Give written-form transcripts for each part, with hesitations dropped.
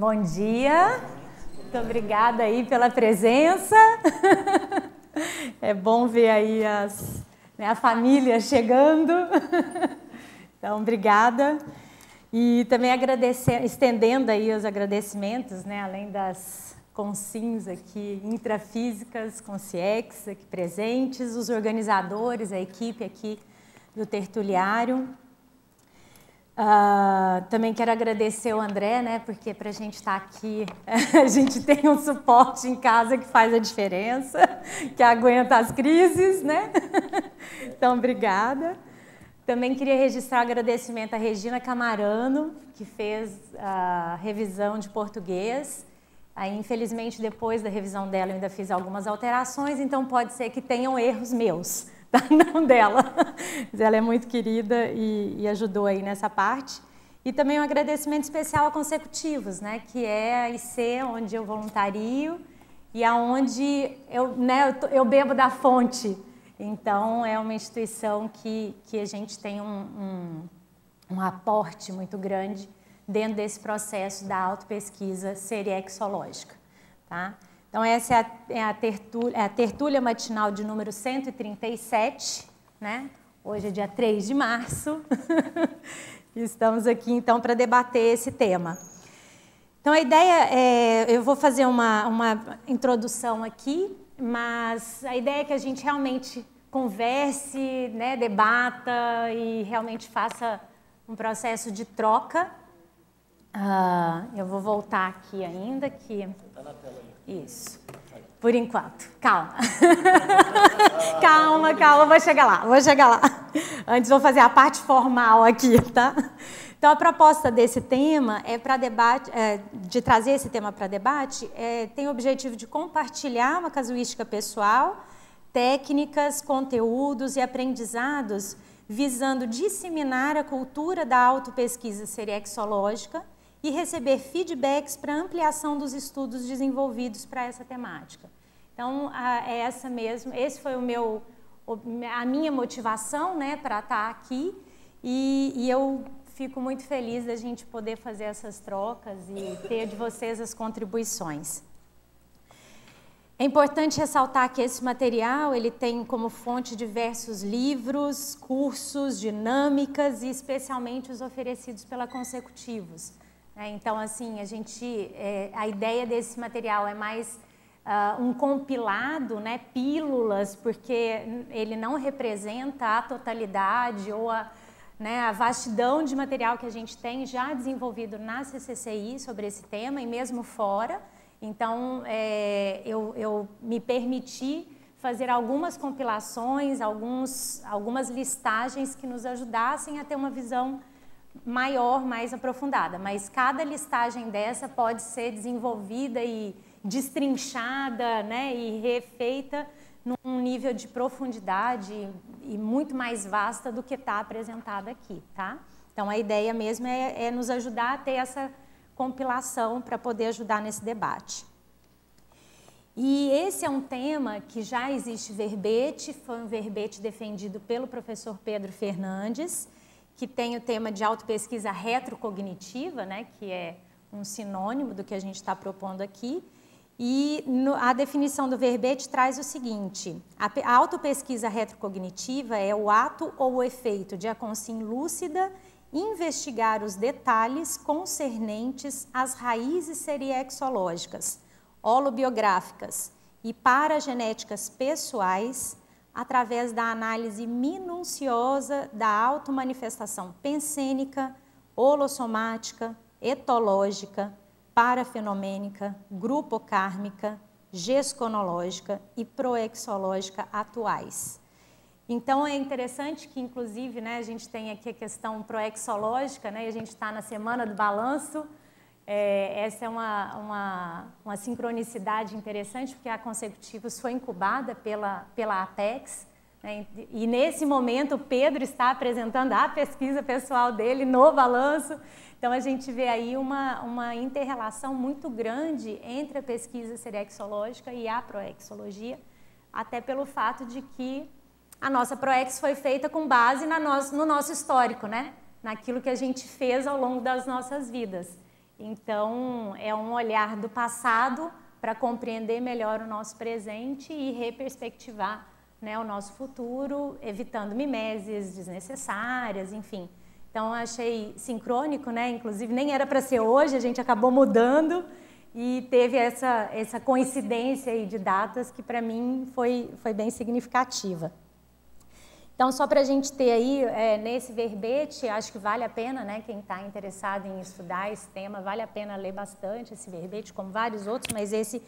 Bom dia, muito obrigada aí pela presença. É bom ver aí a família chegando. Então, obrigada. E também estendendo aí os agradecimentos, né, além das consins aqui intrafísicas, consciex aqui presentes, os organizadores, a equipe aqui do Tertuliário. Também quero agradecer o André, né, porque para a gente estar aqui, a gente tem um suporte em casa que faz a diferença, que aguenta as crises, né? Então, obrigada. Também queria registrar o agradecimento à Regina Camarano, que fez a revisão de português. Aí, infelizmente, depois da revisão dela, eu ainda fiz algumas alterações, então pode ser que tenham erros meus, tá? Não dela. Mas ela é muito querida e ajudou aí nessa parte. E também um agradecimento especial a Consecutivos, né? Que é a IC, onde eu voluntario e aonde eu bebo da fonte. Então, é uma instituição que a gente tem um aporte muito grande dentro desse processo da autopesquisa seriexológica. Tá? Então, essa é a tertúlia matinal de número 137, né? Hoje é dia 3 de março. Estamos aqui, então, para debater esse tema. Então, a ideia é... Eu vou fazer uma introdução aqui, mas a ideia é que a gente realmente converse, né, debata e realmente faça um processo de troca. Eu vou voltar aqui ainda. Tá na tela aí. Isso. Por enquanto. Calma. calma, vou chegar lá. Antes vou fazer a parte formal aqui, tá? Então, a proposta desse tema é para debate, de trazer esse tema para debate, tem o objetivo de compartilhar uma casuística pessoal, técnicas, conteúdos e aprendizados visando disseminar a cultura da autopesquisa seriexológica e receber feedbacks para ampliação dos estudos desenvolvidos para essa temática. Então, esse foi a minha motivação, né, para estar aqui e eu fico muito feliz da gente poder fazer essas trocas e ter de vocês as contribuições. É importante ressaltar que esse material ele tem como fonte diversos livros, cursos, dinâmicas e especialmente os oferecidos pela Consecutivos. Então, assim, a ideia desse material é mais um compilado, né, pílulas, porque ele não representa a totalidade ou a vastidão de material que a gente tem já desenvolvido na CCCI sobre esse tema e mesmo fora. Então, eu me permiti fazer algumas compilações, algumas listagens que nos ajudassem a ter uma visão maior, mais aprofundada. Mas cada listagem dessa pode ser desenvolvida e destrinchada, né, e refeita num nível de profundidade e muito mais vasta do que está apresentada aqui, tá? Então, a ideia mesmo é nos ajudar a ter essa compilação para poder ajudar nesse debate. E esse é um tema que já existe verbete, foi um verbete defendido pelo professor Pedro Fernandes, que tem o tema de autopesquisa retrocognitiva, né, que é um sinônimo do que a gente está propondo aqui. E a definição do verbete traz o seguinte: a autopesquisa retrocognitiva é o ato ou o efeito de a consciência lúcida investigar os detalhes concernentes às raízes seriexológicas, holobiográficas e paragenéticas pessoais através da análise minuciosa da automanifestação pensênica, holossomática, etológica, parafenomênica, grupocármica, gesconológica e proexológica atuais. Então, é interessante que, inclusive, né, a gente tem aqui a questão proexológica, né, e a gente está na semana do balanço. Essa é uma sincronicidade interessante, porque a Consecutivos foi incubada pela Apex, né, e nesse momento o Pedro está apresentando a pesquisa pessoal dele no balanço. Então, a gente vê aí uma inter-relação muito grande entre a pesquisa seriexológica e a proexologia, até pelo fato de que a nossa proex foi feita com base no nosso histórico, né? Naquilo que a gente fez ao longo das nossas vidas. Então, é um olhar do passado para compreender melhor o nosso presente e reperspectivar, né, o nosso futuro, evitando mimeses desnecessárias, enfim. Então, achei sincrônico, né? Inclusive, nem era para ser hoje, a gente acabou mudando e teve essa coincidência aí de datas que, para mim, foi bem significativa. Então, só para a gente ter aí, nesse verbete, acho que vale a pena, né? Quem está interessado em estudar esse tema, vale a pena ler bastante esse verbete, como vários outros, mas esse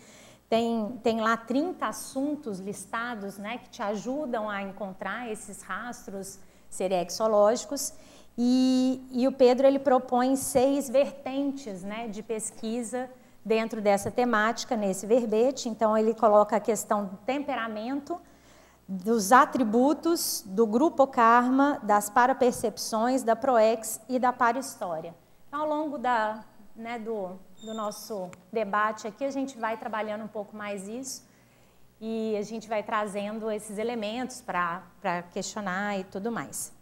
tem lá 30 assuntos listados, né? Que te ajudam a encontrar esses rastros serexológicos. E o Pedro, ele propõe 6 vertentes, né, de pesquisa dentro dessa temática, nesse verbete. Então, ele coloca a questão do temperamento, dos atributos, do grupo karma, das parapercepções, da proex e da parhistória. Então, ao longo do nosso debate aqui, a gente vai trabalhando um pouco mais isso e a gente vai trazendo esses elementos para questionar e tudo mais.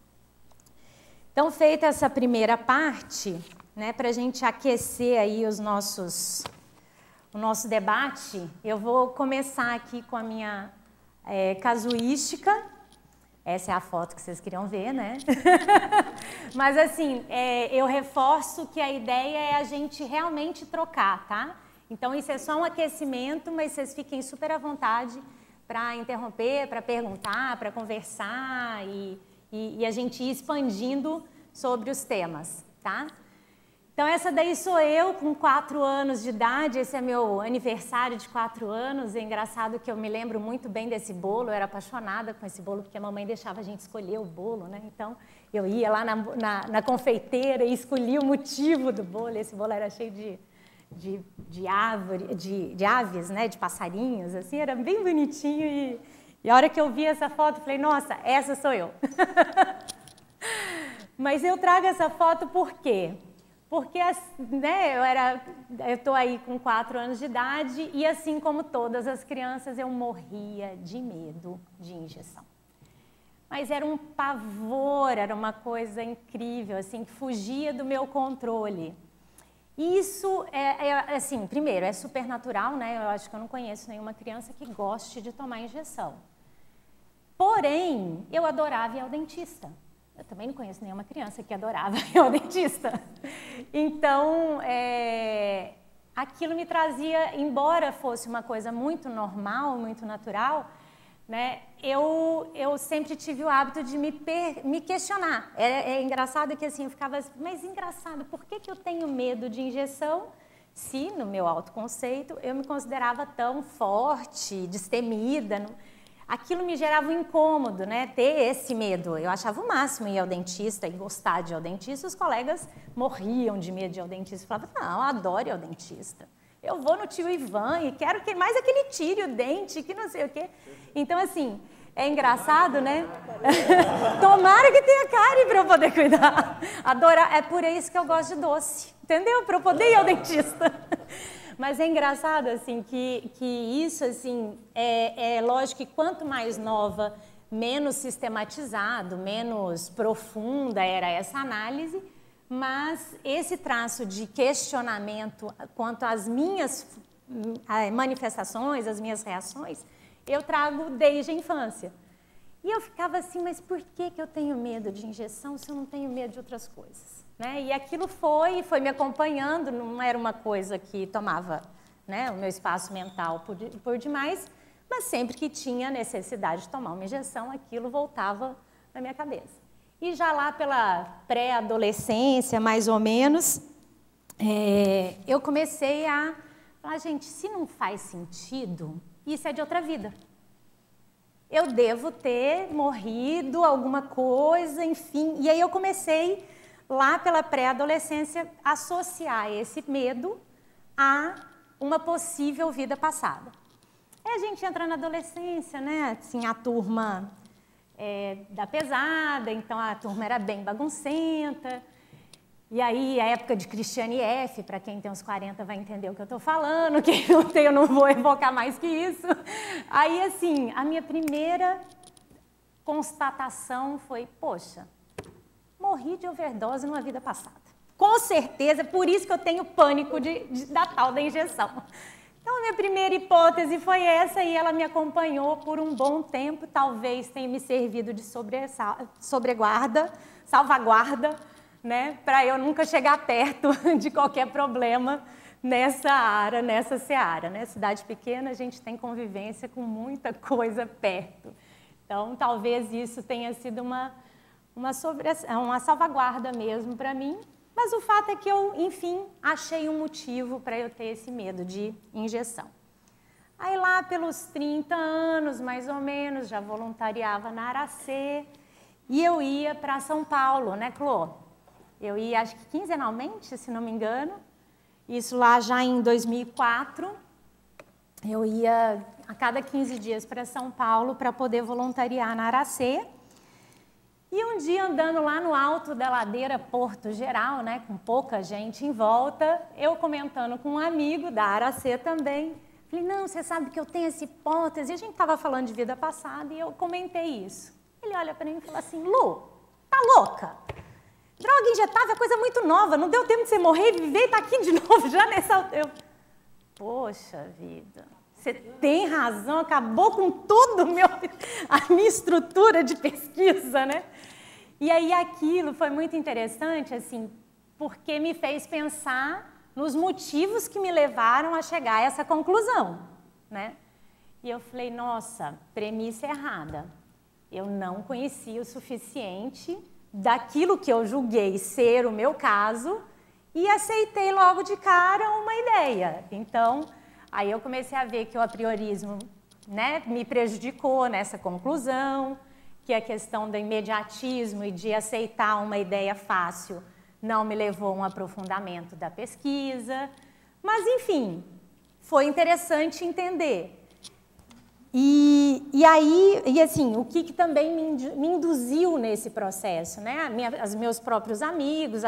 Então, feita essa primeira parte, né, para a gente aquecer aí o nosso debate, eu vou começar aqui com a minha casuística. Essa é a foto que vocês queriam ver, né? Mas, assim, eu reforço que a ideia é a gente realmente trocar, tá? Então, isso é só um aquecimento, mas vocês fiquem super à vontade para interromper, para perguntar, para conversar e a gente ir expandindo sobre os temas, tá? Então, essa daí sou eu com 4 anos de idade, esse é meu aniversário de 4 anos. É engraçado que eu me lembro muito bem desse bolo, eu era apaixonada com esse bolo, porque a mamãe deixava a gente escolher o bolo, né? Então, eu ia lá na confeiteira e escolhia o motivo do bolo. Esse bolo era cheio de aves, né? De passarinhos, assim, era bem bonitinho. E a hora que eu vi essa foto, eu falei, nossa, essa sou eu. Mas eu trago essa foto por quê? Porque, né, eu estou aí com 4 anos de idade e, assim como todas as crianças, eu morria de medo de injeção. Mas era um pavor, era uma coisa incrível, assim, que fugia do meu controle. Isso assim, primeiro, é supernatural, né? Eu acho que eu não conheço nenhuma criança que goste de tomar injeção. Porém, eu adorava ir ao dentista. Eu também não conheço nenhuma criança que adorava ir ao dentista. Então, aquilo me trazia, embora fosse uma coisa muito normal, muito natural, né, eu sempre tive o hábito de me questionar. É engraçado que assim, eu ficava assim, mas engraçado, por que eu tenho medo de injeção se, no meu autoconceito, eu me considerava tão forte, destemida? Aquilo me gerava um incômodo, né? Ter esse medo. Eu achava o máximo ir ao dentista e gostar de ir ao dentista. Os colegas morriam de medo de ir ao dentista. Falavam, não, eu adoro ir ao dentista. Eu vou no tio Ivan e quero que mais aquele tire o dente, que não sei o quê. Então, assim, é engraçado, né? Tomara que tenha cárie para eu poder cuidar. Adorar. É por isso que eu gosto de doce, entendeu? Para eu poder ir ao dentista. Mas é engraçado, assim, que isso, assim, é lógico que quanto mais nova, menos sistematizado, menos profunda era essa análise, mas esse traço de questionamento quanto às minhas manifestações, às minhas reações, eu trago desde a infância. E eu ficava assim, mas por que eu tenho medo de injeção se eu não tenho medo de outras coisas? Né? E aquilo foi me acompanhando, não era uma coisa que tomava, né, o meu espaço mental por demais, mas sempre que tinha necessidade de tomar uma injeção, aquilo voltava na minha cabeça. E já lá pela pré-adolescência, mais ou menos, eu comecei a falar, gente, se não faz sentido, isso é de outra vida. Eu devo ter morrido, alguma coisa, enfim. E aí eu comecei, lá pela pré-adolescência, associar esse medo a uma possível vida passada. Aí a gente entra na adolescência, né? Assim, a turma da pesada, então a turma era bem baguncenta. E aí, a época de Cristiane F., para quem tem uns 40 vai entender o que eu estou falando, quem não tem eu não vou evocar mais que isso. Aí, assim, a minha primeira constatação foi, poxa, morri de overdose numa vida passada. com certeza, por isso que eu tenho pânico da tal da injeção. Então, a minha primeira hipótese foi essa e ela me acompanhou por um bom tempo, talvez tenha me servido de salvaguarda, né, para eu nunca chegar perto de qualquer problema nessa seara, né? Cidade pequena, a gente tem convivência com muita coisa perto. Então, talvez isso tenha sido uma salvaguarda mesmo para mim. Mas o fato é que eu, enfim, achei um motivo para eu ter esse medo de injeção. Aí lá pelos 30 anos, mais ou menos, já voluntariava na Aracê e eu ia para São Paulo, né, Clô? Eu ia, acho que quinzenalmente, se não me engano. Isso lá já em 2004. Eu ia a cada 15 dias para São Paulo para poder voluntariar na Aracê. E um dia, andando lá no alto da ladeira Porto Geral, né, com pouca gente em volta, eu comentando com um amigo da Aracê também, falei, não, você sabe que eu tenho essa hipótese, e a gente estava falando de vida passada e eu comentei isso. Ele olha para mim e fala assim, Lu, tá louca? Droga injetável é coisa muito nova, não deu tempo de você morrer e viver e tá aqui de novo já nessa altura. Poxa vida, você tem razão, acabou com tudo a minha estrutura de pesquisa, né? E aí aquilo foi muito interessante, assim, porque me fez pensar nos motivos que me levaram a chegar a essa conclusão, né? E eu falei, nossa, premissa errada. Eu não conhecia o suficiente daquilo que eu julguei ser o meu caso e aceitei logo de cara uma ideia. Então, aí eu comecei a ver que o apriorismo, né, me prejudicou nessa conclusão, que a questão do imediatismo e de aceitar uma ideia fácil não me levou a um aprofundamento da pesquisa. Mas, enfim, foi interessante entender. E aí, assim, o que também me induziu nesse processo, né? Os meus próprios amigos,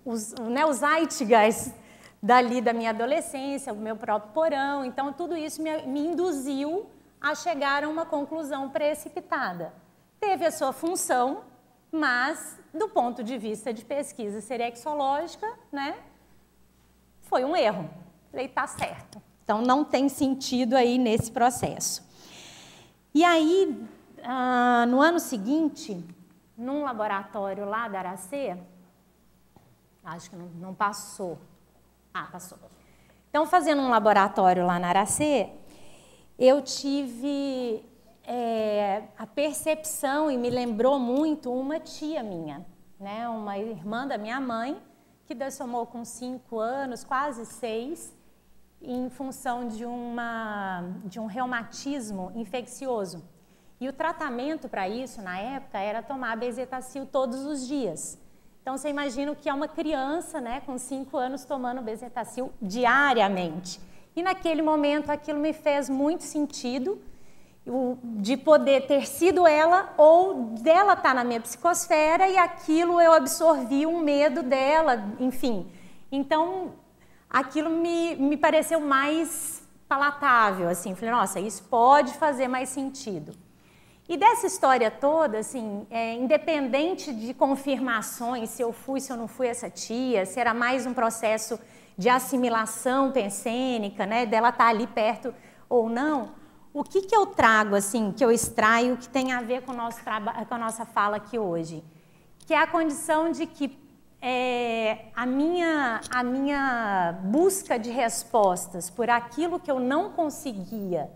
os zeitgeist dali da minha adolescência, o meu próprio porão. Então, tudo isso me induziu a chegar a uma conclusão precipitada. Teve a sua função, mas, do ponto de vista de pesquisa serexológica, né, foi um erro. Falei, tá certo. Então, não tem sentido aí nesse processo. E aí, no ano seguinte, num laboratório lá da Aracê, acho que não passou. Ah, passou. Então, fazendo um laboratório lá na Aracê, eu tive a percepção, e me lembrou muito uma tia minha, né, uma irmã da minha mãe, que dessomou com 5 anos, quase 6, em função de um reumatismo infeccioso. E o tratamento para isso, na época, era tomar bezetacil todos os dias. Então, você imagina o que é uma criança, né, com 5 anos tomando bezetacil diariamente. E naquele momento aquilo me fez muito sentido, de poder ter sido ela ou dela estar na minha psicosfera e aquilo eu absorvi um medo dela, enfim. Então, aquilo me pareceu mais palatável, assim, falei, nossa, isso pode fazer mais sentido. E dessa história toda, assim, independente de confirmações, se eu não fui essa tia, se era mais um processo de assimilação pensênica, né, dela estar ali perto ou não, o que eu trago, assim, que eu extraio, que tem a ver com a nossa fala aqui hoje? Que é a condição de que a minha busca de respostas por aquilo que eu não conseguia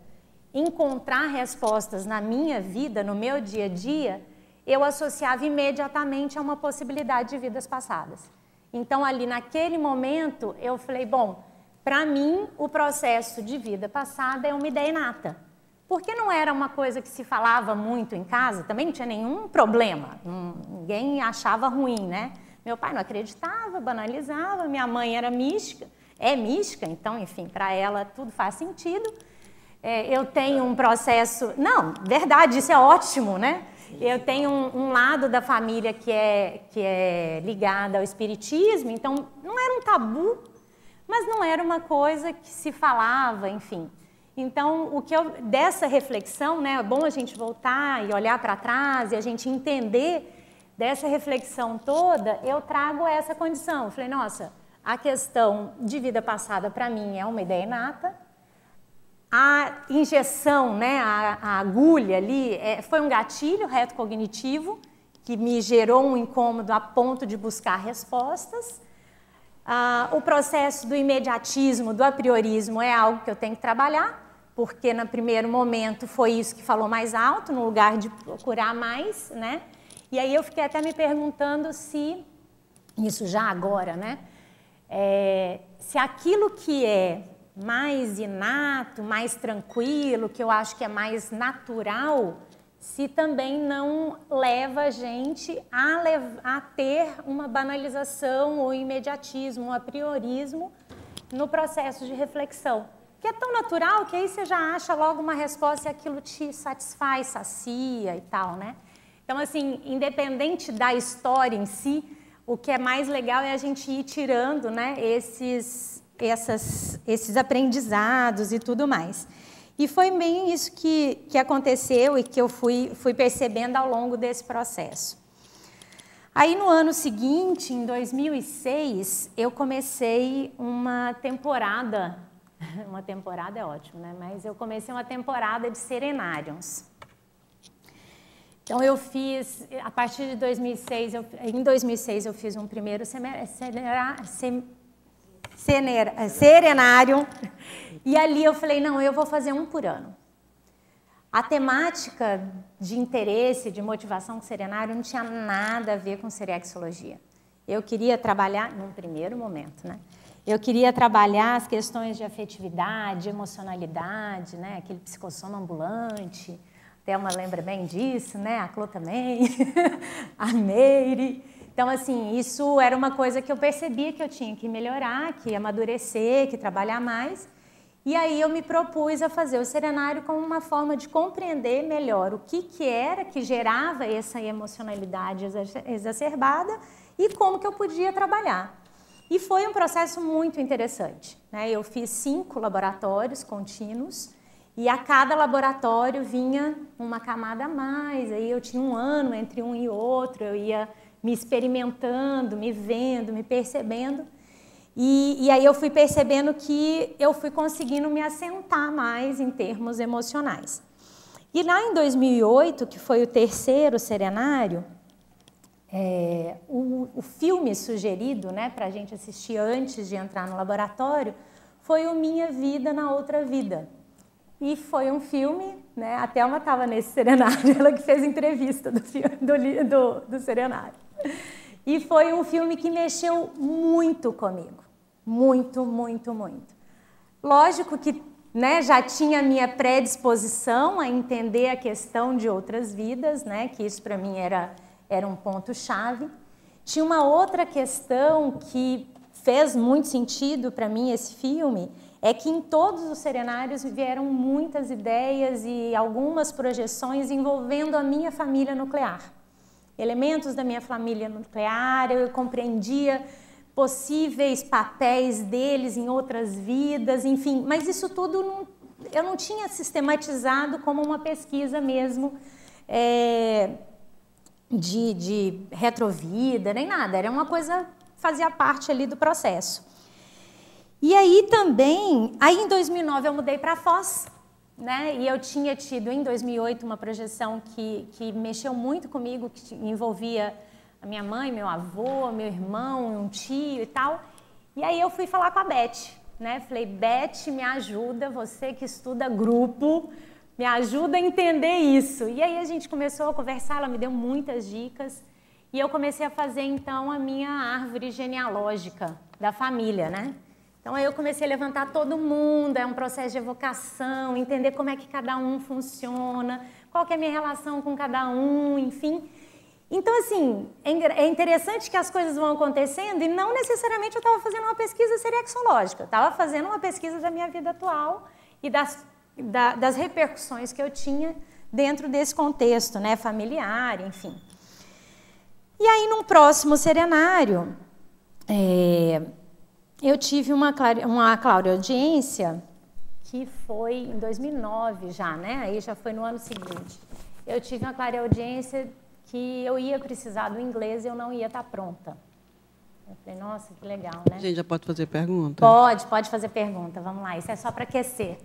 encontrar respostas na minha vida, no meu dia a dia, eu associava imediatamente a uma possibilidade de vidas passadas. Então, ali naquele momento, eu falei, bom, para mim, o processo de vida passada é uma ideia inata. Porque não era uma coisa que se falava muito em casa, também não tinha nenhum problema, ninguém achava ruim, né? Meu pai não acreditava, banalizava, minha mãe era mística, então, enfim, para ela tudo faz sentido. Eu tenho um processo... Não, verdade, isso é ótimo, né? Eu tenho um lado da família que é ligado ao espiritismo, então não era um tabu, mas não era uma coisa que se falava, enfim. Então, dessa reflexão, né, é bom a gente voltar e olhar para trás e a gente entender dessa reflexão toda, eu trago essa condição. Eu falei, nossa, a questão de vida passada para mim é uma ideia inata. A injeção, né, a agulha ali, foi um gatilho retrocognitivo que me gerou um incômodo a ponto de buscar respostas. O processo do imediatismo, do apriorismo é algo que eu tenho que trabalhar, porque no primeiro momento foi isso que falou mais alto, no lugar de procurar mais, né? E aí eu fiquei até me perguntando se, isso já agora, né? Se aquilo que é mais inato, mais tranquilo, que eu acho que é mais natural, se também não leva a gente a ter uma banalização ou imediatismo, um apriorismo no processo de reflexão. Que é tão natural que aí você já acha logo uma resposta e aquilo te satisfaz, sacia e tal, né? Então, assim, independente da história em si, o que é mais legal é a gente ir tirando, né, esses aprendizados e tudo mais. E foi bem isso que aconteceu e que eu fui percebendo ao longo desse processo. Aí, no ano seguinte, em 2006, eu comecei uma temporada é ótimo, né? Mas eu comecei uma temporada de serenários. Então, eu fiz, a partir de 2006, em 2006 eu fiz um primeiro serenário, e ali eu falei, não, eu vou fazer um por ano. A temática de interesse, de motivação com serenário não tinha nada a ver com serexologia. Eu queria trabalhar, num primeiro momento, né? Eu queria trabalhar as questões de afetividade, emocionalidade, né? Aquele psicossono ambulante. A Thelma lembra bem disso, né? A Clô também, a Meire. Então, assim, isso era uma coisa que eu percebia que eu tinha que melhorar, que amadurecer, que trabalhar mais. E aí eu me propus a fazer o serenário como uma forma de compreender melhor o que era que gerava essa emocionalidade exacerbada e como que eu podia trabalhar. E foi um processo muito interessante, né? Eu fiz 5 laboratórios contínuos e a cada laboratório vinha uma camada a mais. Aí eu tinha um ano entre um e outro, eu ia me experimentando, me vendo, me percebendo. E aí eu fui percebendo que eu fui conseguindo me assentar mais em termos emocionais. E lá em 2008, que foi o terceiro serenário, o filme sugerido, né, para a gente assistir antes de entrar no laboratório foi o Minha Vida na Outra Vida. E foi um filme, né, a Thelma estava nesse serenário, ela que fez entrevista do serenário. E foi um filme que mexeu muito comigo, muito, muito, muito. Lógico que, né, já tinha a minha predisposição a entender a questão de outras vidas, né, que isso para mim era um ponto-chave. Tinha uma outra questão que fez muito sentido para mim esse filme, é que em todos os serenários vieram muitas ideias e algumas projeções envolvendo a minha família nuclear. Elementos da minha família nuclear, eu compreendia possíveis papéis deles em outras vidas, enfim, mas isso tudo eu não tinha sistematizado como uma pesquisa mesmo, de retrovida, nem nada, era uma coisa, fazia parte ali do processo. E aí também, em 2009 eu mudei para Foz, né? E eu tinha tido em 2008 uma projeção que mexeu muito comigo, que envolvia a minha mãe, meu avô, meu irmão, um tio e tal. E aí eu fui falar com a Beth, né? Falei, Beth, me ajuda, você que estuda grupo, me ajuda a entender isso. E aí a gente começou a conversar, ela me deu muitas dicas. E eu comecei a fazer, então, a minha árvore genealógica da família, né? Então, aí eu comecei a levantar todo mundo, é um processo de evocação, entender como é que cada um funciona, qual que é a minha relação com cada um, enfim. Então, assim, é interessante que as coisas vão acontecendo e não necessariamente eu estava fazendo uma pesquisa serexológica, eu estava fazendo uma pesquisa da minha vida atual e das repercussões que eu tinha dentro desse contexto, né, familiar, enfim. E aí, num próximo serenário, eu tive uma clareaudiência que foi em 2009 já, né? Aí já foi no ano seguinte. Eu tive uma clareaudiência que eu ia precisar do inglês e eu não ia estar pronta. Eu falei, nossa, que legal, né? A gente já pode fazer pergunta? Pode fazer pergunta. Vamos lá, isso é só para aquecer.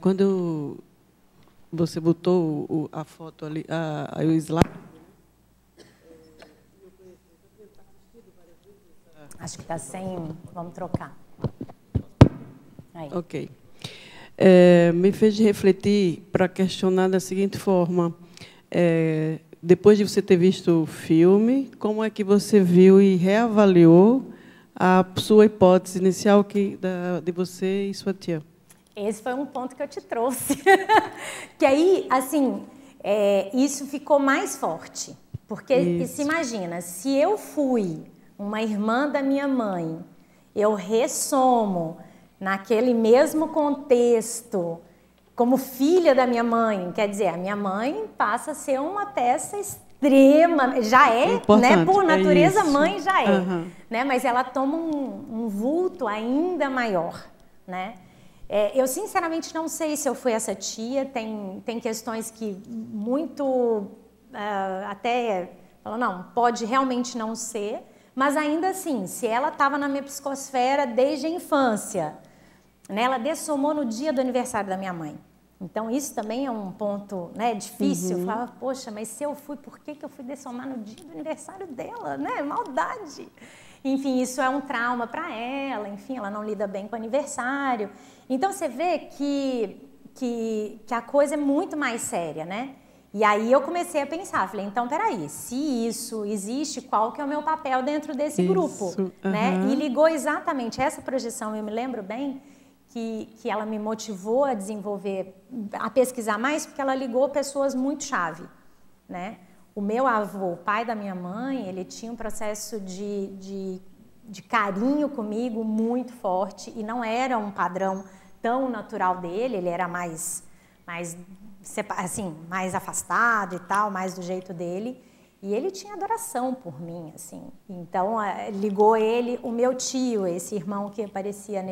Quando você botou a foto ali, o slide... Acho que está sem... Vamos trocar. Aí. Ok. Me fez refletir para questionar da seguinte forma. Depois de você ter visto o filme, como é que você viu e reavaliou a sua hipótese inicial de você e sua tia? Esse foi um ponto que eu te trouxe. Que aí, assim, isso ficou mais forte. Porque, se imagina, se eu fui uma irmã da minha mãe, eu ressomo naquele mesmo contexto, como filha da minha mãe, quer dizer, a minha mãe passa a ser uma peça extrema, já é, né? Por natureza, mãe já é, né? Mas ela toma um vulto ainda maior, né? Eu sinceramente não sei se eu fui essa tia, tem questões que muito até falam, não, pode realmente não ser, mas ainda assim, se ela estava na minha psicosfera desde a infância, né? Ela dessomou no dia do aniversário da minha mãe. Então, isso também é um ponto, né, difícil. Eu falava, poxa, mas se eu fui, por que eu fui dessomar no dia do aniversário dela? Né? Maldade. Enfim, isso é um trauma para ela. Enfim, ela não lida bem com o aniversário. Então, você vê que a coisa é muito mais séria, né? E aí eu comecei a pensar, falei, então, peraí, se isso existe, qual que é o meu papel dentro desse grupo? Né? E ligou exatamente essa projeção, eu me lembro bem, que ela me motivou a desenvolver, a pesquisar mais, porque ela ligou pessoas muito chave, né? O meu avô, o pai da minha mãe, ele tinha um processo de carinho comigo muito forte e não era um padrão tão natural dele, ele era mais assim, mais afastado e tal, mais do jeito dele, e ele tinha adoração por mim, assim. Então, ligou ele, o meu tio, esse irmão que aparecia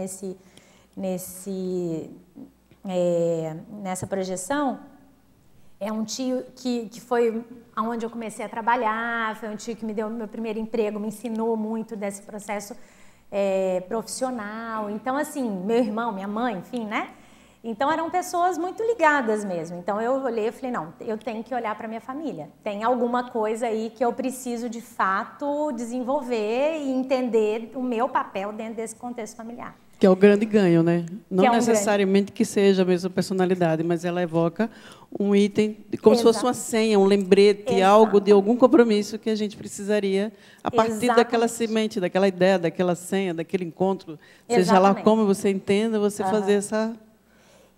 nessa projeção, é um tio que foi onde eu comecei a trabalhar, foi um tio que me deu meu primeiro emprego, me ensinou muito desse processo profissional. Então, assim, meu irmão, minha mãe, enfim, né? Então, eram pessoas muito ligadas mesmo. Então, eu olhei e falei, não, eu tenho que olhar para minha família. Tem alguma coisa aí que eu preciso, de fato, desenvolver e entender o meu papel dentro desse contexto familiar. Que é o grande ganho, né? Não necessariamente que seja a mesma personalidade, mas ela evoca um item, como se fosse uma senha, um lembrete, algo de algum compromisso que a gente precisaria, a partir daquela semente, daquela ideia, daquela senha, daquele encontro, seja lá como você entenda, você fazer essa...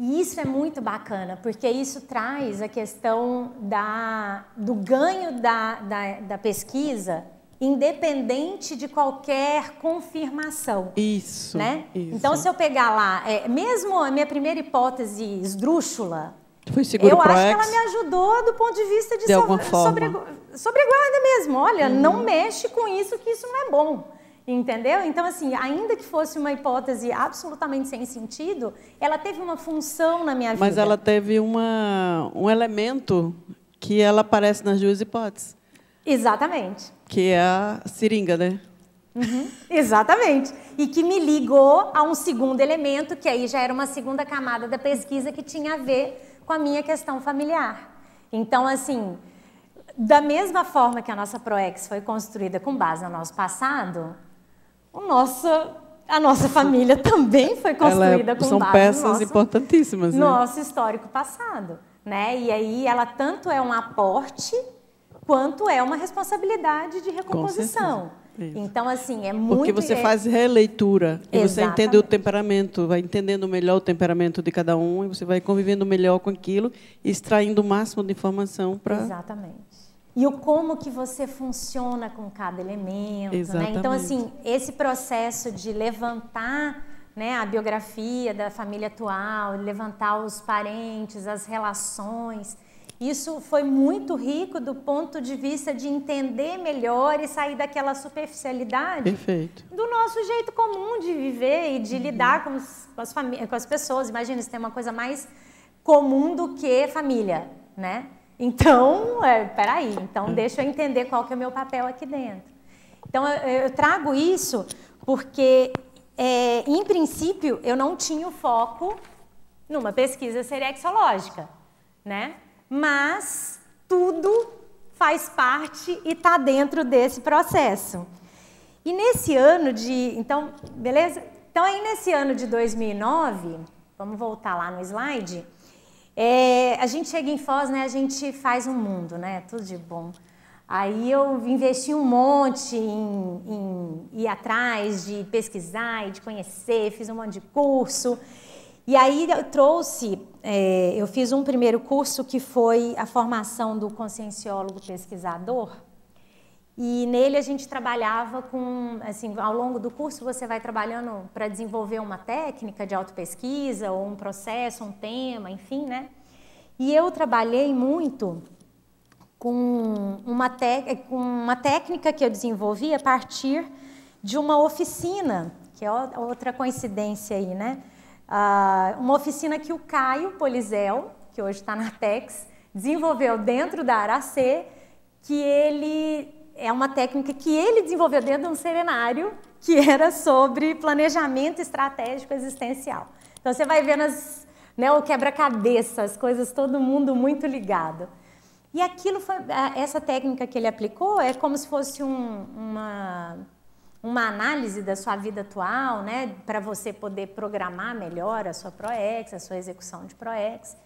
E isso é muito bacana, porque isso traz a questão do ganho da pesquisa, independente de qualquer confirmação. Isso, né? Isso. Então, se eu pegar lá, mesmo a minha primeira hipótese esdrúxula, foi seguro eu acho que ela me ajudou do ponto de vista de sobreguarda mesmo. Olha, não mexe com isso, que isso não é bom. Entendeu? Então, assim, ainda que fosse uma hipótese absolutamente sem sentido, ela teve uma função na minha vida. Mas ela teve um elemento que ela aparece nas duas hipóteses. Exatamente. Que é a seringa, né? Exatamente. E que me ligou a um segundo elemento, que aí já era uma segunda camada da pesquisa que tinha a ver com a minha questão familiar. Então, assim, da mesma forma que a nossa ProEx foi construída com base no nosso passado, a nossa família também foi construída com são base peças importantíssimas, no nosso histórico passado, né? E aí ela tanto é um aporte quanto é uma responsabilidade de recomposição. Então, assim, é muito... Porque você faz releitura e você entende o temperamento, vai entendendo melhor o temperamento de cada um e você vai convivendo melhor com aquilo e extraindo o máximo de informação para... Exatamente. E o como que você funciona com cada elemento, né? Então, assim, esse processo de levantar, né, a biografia da família atual, levantar os parentes, as relações, isso foi muito rico do ponto de vista de entender melhor e sair daquela superficialidade do nosso jeito comum de viver e de lidar com as pessoas. Imagina, se tem uma coisa mais comum do que família, né? Então, peraí, então deixa eu entender qual que é o meu papel aqui dentro. Então, eu trago isso porque, em princípio, eu não tinha o foco numa pesquisa serexológica, né? Mas tudo faz parte e está dentro desse processo. E nesse ano de... Então, beleza? Então, aí nesse ano de 2009, vamos voltar lá no slide, a gente chega em Foz, né? A gente faz um mundo, né? Tudo de bom. Aí eu investi um monte em ir atrás de pesquisar e de conhecer, fiz um monte de curso. E aí eu trouxe, eu fiz um primeiro curso que foi a formação do conscienciólogo pesquisador. E nele a gente trabalhava com, assim, ao longo do curso você vai trabalhando para desenvolver uma técnica de autopesquisa, ou um processo, um tema, enfim, né? E eu trabalhei muito com uma técnica que eu desenvolvi a partir de uma oficina, que é outra coincidência aí, né? Uma oficina que o Caio Polizel, que hoje está na Tex, desenvolveu dentro da Aracê, que ele... É uma técnica que ele desenvolveu dentro de um seminário que era sobre planejamento estratégico existencial. Então, você vai vendo o quebra-cabeça, as coisas, todo mundo muito ligado. E aquilo foi, essa técnica que ele aplicou é como se fosse uma análise da sua vida atual, né, para você poder programar melhor a sua ProEx, a sua execução de ProEx.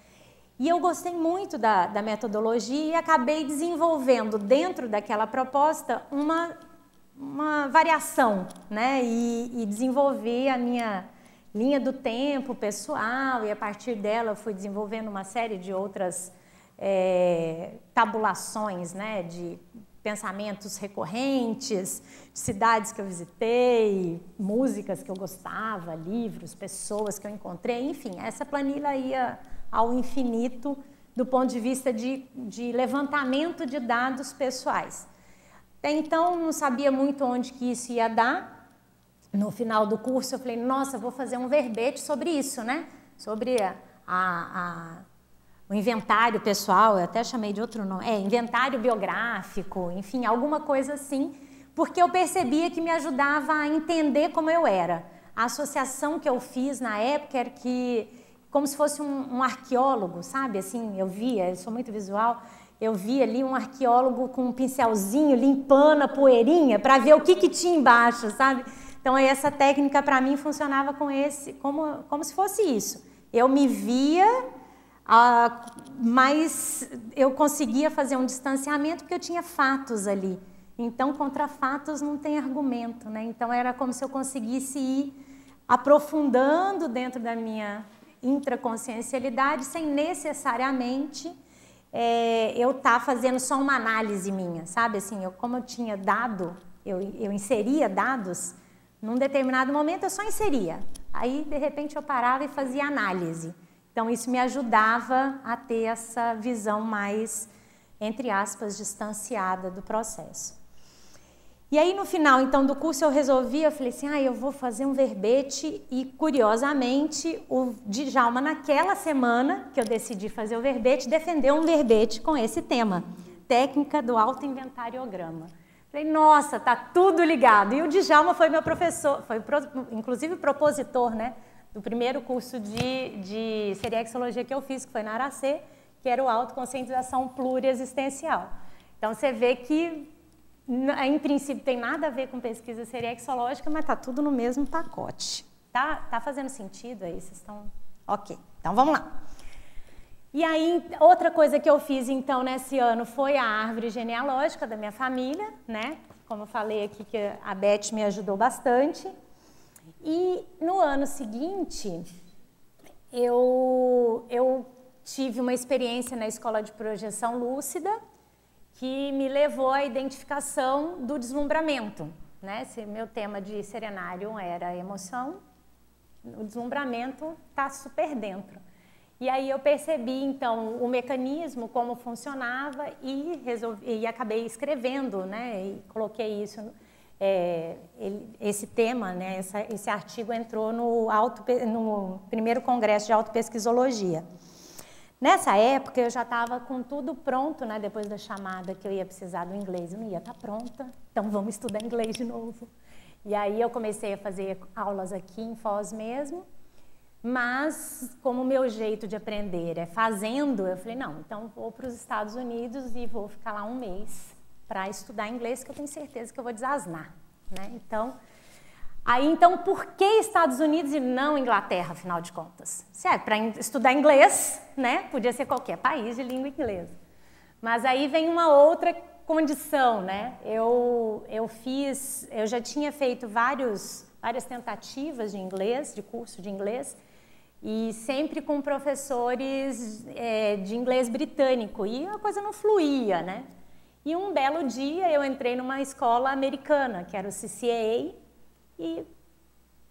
E eu gostei muito da metodologia e acabei desenvolvendo dentro daquela proposta uma variação, né? E desenvolvi a minha linha do tempo pessoal e a partir dela eu fui desenvolvendo uma série de outras tabulações, né? De pensamentos recorrentes, de cidades que eu visitei, músicas que eu gostava, livros, pessoas que eu encontrei, enfim, essa planilha ia ao infinito do ponto de vista de levantamento de dados pessoais. Até então, não sabia muito onde que isso ia dar. No final do curso, eu falei, nossa, vou fazer um verbete sobre isso, né? Sobre o inventário pessoal, eu até chamei de outro nome, inventário biográfico, enfim, alguma coisa assim, porque eu percebia que me ajudava a entender como eu era. A associação que eu fiz na época era que como se fosse um arqueólogo, sabe? Assim, eu sou muito visual, eu via ali um arqueólogo com um pincelzinho limpando a poeirinha para ver o que tinha embaixo, sabe? Então, essa técnica para mim funcionava como se fosse isso. Eu me via, mas eu conseguia fazer um distanciamento porque eu tinha fatos ali. Então, contra fatos não tem argumento, né? Então, era como se eu conseguisse ir aprofundando dentro da minha intraconsciencialidade sem necessariamente eu estar fazendo só uma análise minha, sabe? Assim, como eu tinha dado, eu inseria dados, num determinado momento eu só inseria. Aí, de repente, eu parava e fazia análise. Então, isso me ajudava a ter essa visão mais, entre aspas, distanciada do processo. E aí, no final, então, do curso, eu falei assim, eu vou fazer um verbete e, curiosamente, o Djalma, naquela semana que eu decidi fazer o verbete, defendeu um verbete com esse tema, técnica do autoinventariograma. Falei, nossa, tá tudo ligado. E o Djalma foi meu professor, foi inclusive propositor, né, do primeiro curso de seriexologia que eu fiz, que foi na Aracê, que era o autoconscientização pluriexistencial. Então, você vê que em princípio tem nada a ver com pesquisa seriexológica, mas está tudo no mesmo pacote. Tá fazendo sentido aí? Vocês estão... Ok, então vamos lá. E aí, outra coisa que eu fiz então nesse ano foi a árvore genealógica da minha família, né? Como eu falei aqui que a Beth me ajudou bastante. E no ano seguinte, eu tive uma experiência na escola de projeção lúcida, que me levou à identificação do deslumbramento, né? Se meu tema de serenário era a emoção, o deslumbramento está super dentro. E aí eu percebi, então, o mecanismo, como funcionava e acabei escrevendo, né? E coloquei isso, esse tema, né? Esse artigo entrou no primeiro congresso de autopesquisologia. Nessa época, eu já estava com tudo pronto, né? Depois da chamada que eu ia precisar do inglês, eu não ia estar pronta, então vamos estudar inglês de novo. E aí eu comecei a fazer aulas aqui em Foz mesmo, mas como o meu jeito de aprender é fazendo, eu falei, não, então vou para os Estados Unidos e vou ficar lá um mês para estudar inglês, que eu tenho certeza que eu vou desasnar, né? Então, por que Estados Unidos e não Inglaterra, afinal de contas? Se é para estudar inglês, né? Podia ser qualquer país de língua inglesa. Mas aí vem uma outra condição, né? Eu já tinha feito várias tentativas de inglês, de curso de inglês, e sempre com professores de inglês britânico, e a coisa não fluía, né? E um belo dia eu entrei numa escola americana, que era o CCAA, e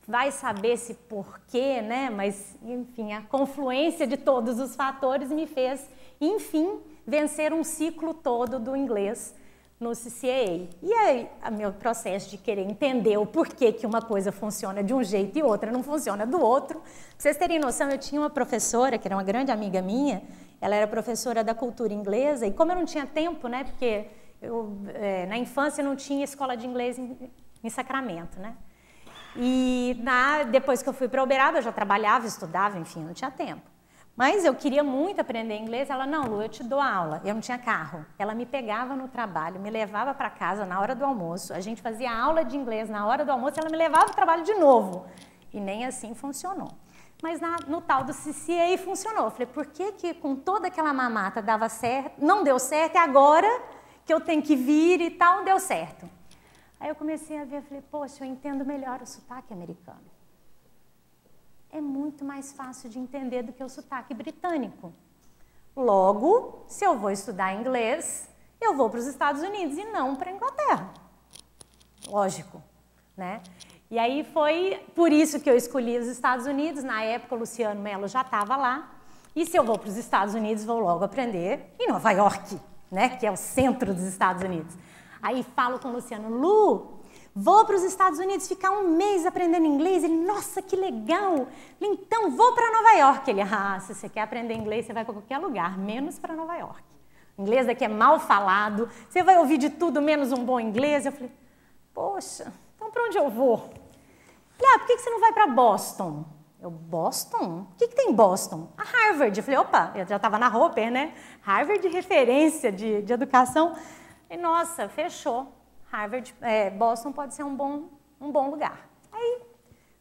vai saber se porquê, né? Mas, enfim, a confluência de todos os fatores me fez, enfim, vencer um ciclo todo do inglês no CCAA. E aí, o meu processo de querer entender o porquê que uma coisa funciona de um jeito e outra não funciona do outro. Pra vocês terem noção, eu tinha uma professora, que era uma grande amiga minha, ela era professora da cultura inglesa, e como eu não tinha tempo, né? Porque na infância não tinha escola de inglês em Sacramento, né? E depois que eu fui para Uberaba, eu já trabalhava, estudava, enfim, não tinha tempo. Mas eu queria muito aprender inglês. Ela, não, Lu, eu te dou aula. Eu não tinha carro. Ela me pegava no trabalho, me levava para casa na hora do almoço. A gente fazia aula de inglês na hora do almoço, ela me levava para o trabalho de novo. E nem assim funcionou. Mas no tal do CCAA funcionou. Eu falei, por que com toda aquela mamata dava certo, não deu certo, e agora que eu tenho que vir e tal, deu certo? Aí eu comecei a ver, falei, poxa, eu entendo melhor o sotaque americano. É muito mais fácil de entender do que o sotaque britânico. Logo, se eu vou estudar inglês, eu vou para os Estados Unidos e não para a Inglaterra. Lógico, né? E aí foi por isso que eu escolhi os Estados Unidos. Na época, o Luciano Mello já estava lá. E se eu vou para os Estados Unidos, vou logo aprender em Nova York, né? Que é o centro dos Estados Unidos. Aí falo com o Luciano, Lu, vou para os Estados Unidos ficar um mês aprendendo inglês. Ele, nossa, que legal. Então, vou para Nova York. Ele, se você quer aprender inglês, você vai para qualquer lugar, menos para Nova York. O inglês daqui é mal falado, você vai ouvir de tudo, menos um bom inglês. Eu falei, poxa, então para onde eu vou? Ele, por que você não vai para Boston? Eu, Boston? O que tem em Boston? A Harvard. Eu falei, opa, eu já estava na Hopper, né? Harvard de referência de educação. E, nossa, fechou. Harvard, Boston pode ser um bom lugar. Aí,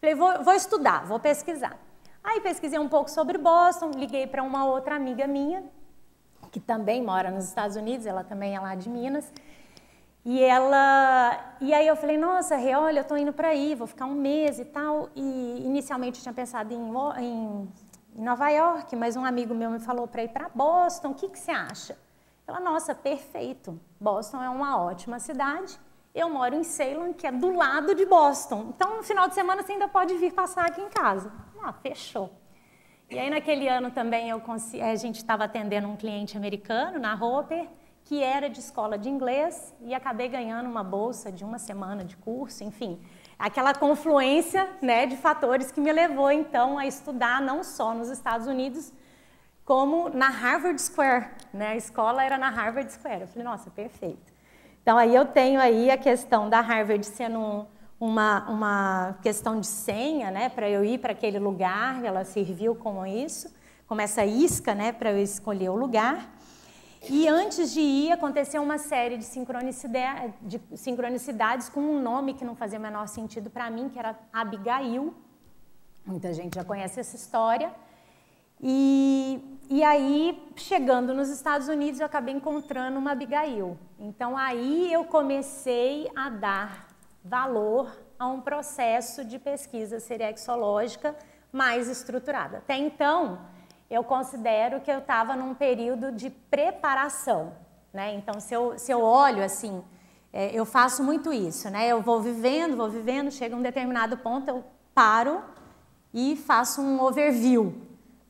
falei, vou estudar, vou pesquisar. Aí pesquisei um pouco sobre Boston, liguei para uma outra amiga minha, que também mora nos Estados Unidos, ela também é lá de Minas. E aí eu falei, nossa, olha, eu estou indo para aí, vou ficar um mês e tal. E inicialmente eu tinha pensado em Nova York, mas um amigo meu me falou para ir para Boston, o que você acha? Ela, nossa, perfeito, Boston é uma ótima cidade, eu moro em Salem, que é do lado de Boston, então no final de semana você ainda pode vir passar aqui em casa. Fechou. E aí naquele ano também a gente estava atendendo um cliente americano na Hopper, que era de escola de inglês, e acabei ganhando uma bolsa de uma semana de curso, enfim. Aquela confluência, né, de fatores que me levou então a estudar não só nos Estados Unidos, como na Harvard Square, né? A escola era na Harvard Square. Eu falei, nossa, perfeito. Então, aí eu tenho aí a questão da Harvard sendo uma questão de senha, né? Para eu ir para aquele lugar, ela serviu como isso, como essa isca, né? Para eu escolher o lugar. E antes de ir, aconteceu uma série de sincronicidades com um nome que não fazia o menor sentido para mim, que era Abigail. Muita gente já conhece essa história. E aí, chegando nos Estados Unidos, eu acabei encontrando uma Abigail. Então, aí eu comecei a dar valor a um processo de pesquisa serexológica mais estruturada. Até então, eu considero que eu estava num período de preparação, né? Então, se eu olho assim, eu faço muito isso, né? Eu vou vivendo, chega um determinado ponto, eu paro e faço um overview,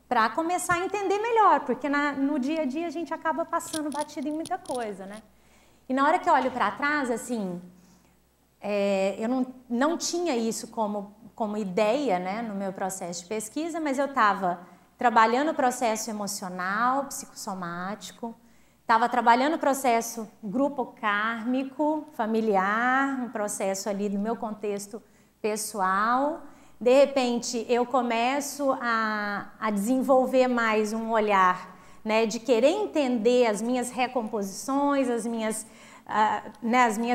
para começar a entender melhor, porque no dia a dia a gente acaba passando batido em muita coisa, né? E na hora que eu olho para trás, assim, eu não tinha isso como ideia, né, no meu processo de pesquisa, mas eu estava trabalhando o processo emocional, psicossomático, estava trabalhando o processo grupo kármico, familiar, um processo ali do meu contexto pessoal. De repente, eu começo a desenvolver mais um olhar, né, de querer entender as minhas recomposições, as minhas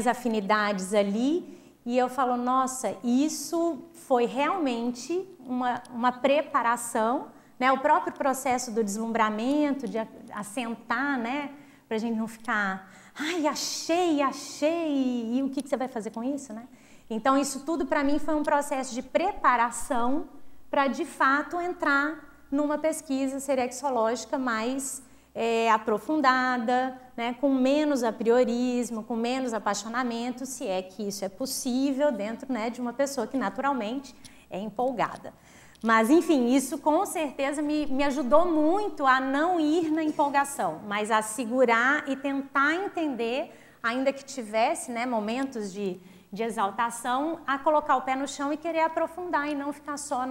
afinidades ali, e eu falo, nossa, isso foi realmente uma preparação, né, o próprio processo do deslumbramento, de assentar, né, para a gente não ficar, ai, achei, e o que você vai fazer com isso, né? Então, isso tudo para mim foi um processo de preparação para, de fato, entrar numa pesquisa serexológica mais aprofundada, né, com menos apriorismo, com menos apaixonamento, se é que isso é possível dentro, né, de uma pessoa que naturalmente é empolgada. Mas, enfim, isso com certeza me ajudou muito a não ir na empolgação, mas a segurar e tentar entender, ainda que tivesse, né, momentos de exaltação, a colocar o pé no chão e querer aprofundar e não ficar só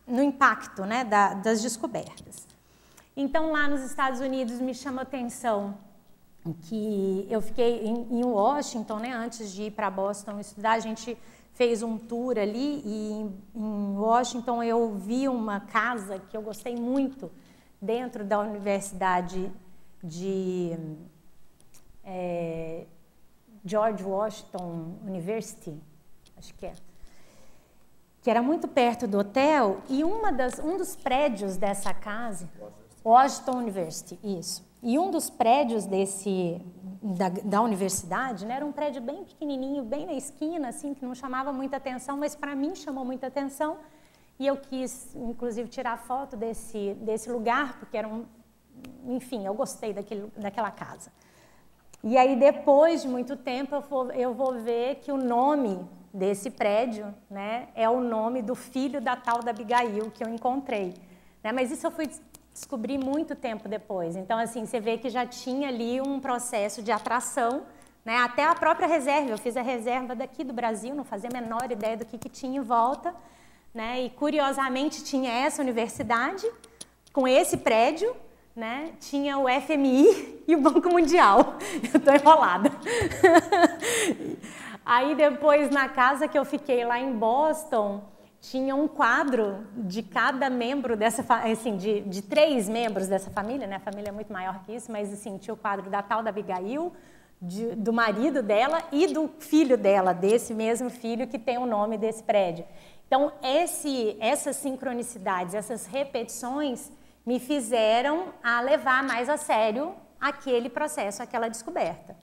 no impacto, né, das descobertas. Então, lá nos Estados Unidos, me chama a atenção que eu fiquei em Washington, né, antes de ir para Boston estudar, a gente fez um tour ali e em Washington eu vi uma casa que eu gostei muito dentro da Universidade de George Washington University, acho que era muito perto do hotel, e um dos prédios dessa casa, Washington University, isso, e um dos prédios da universidade, né, era um prédio bem pequenininho, bem na esquina, assim, que não chamava muita atenção, mas para mim chamou muita atenção, e eu quis, inclusive, tirar foto desse lugar, porque enfim, eu gostei daquela casa. E aí, depois de muito tempo, eu vou ver que o nome desse prédio, né, é o nome do filho da tal da Abigail que eu encontrei, né, mas isso eu fui descobrir muito tempo depois. Então, assim, você vê que já tinha ali um processo de atração, né, até a própria reserva. Eu fiz a reserva daqui do Brasil, não fazia a menor ideia do que tinha em volta, né, e curiosamente tinha essa universidade com esse prédio, né, tinha o FMI e o Banco Mundial. Eu tô enrolada. Aí depois, na casa que eu fiquei lá em Boston, tinha um quadro de cada membro dessa assim, de 3 membros dessa família, né? A família é muito maior que isso, mas assim, tinha o quadro da tal da Abigail, do marido dela e do filho dela, desse mesmo filho que tem o nome desse prédio. Então, essas sincronicidades, essas repetições me fizeram a levar mais a sério aquele processo, aquela descoberta,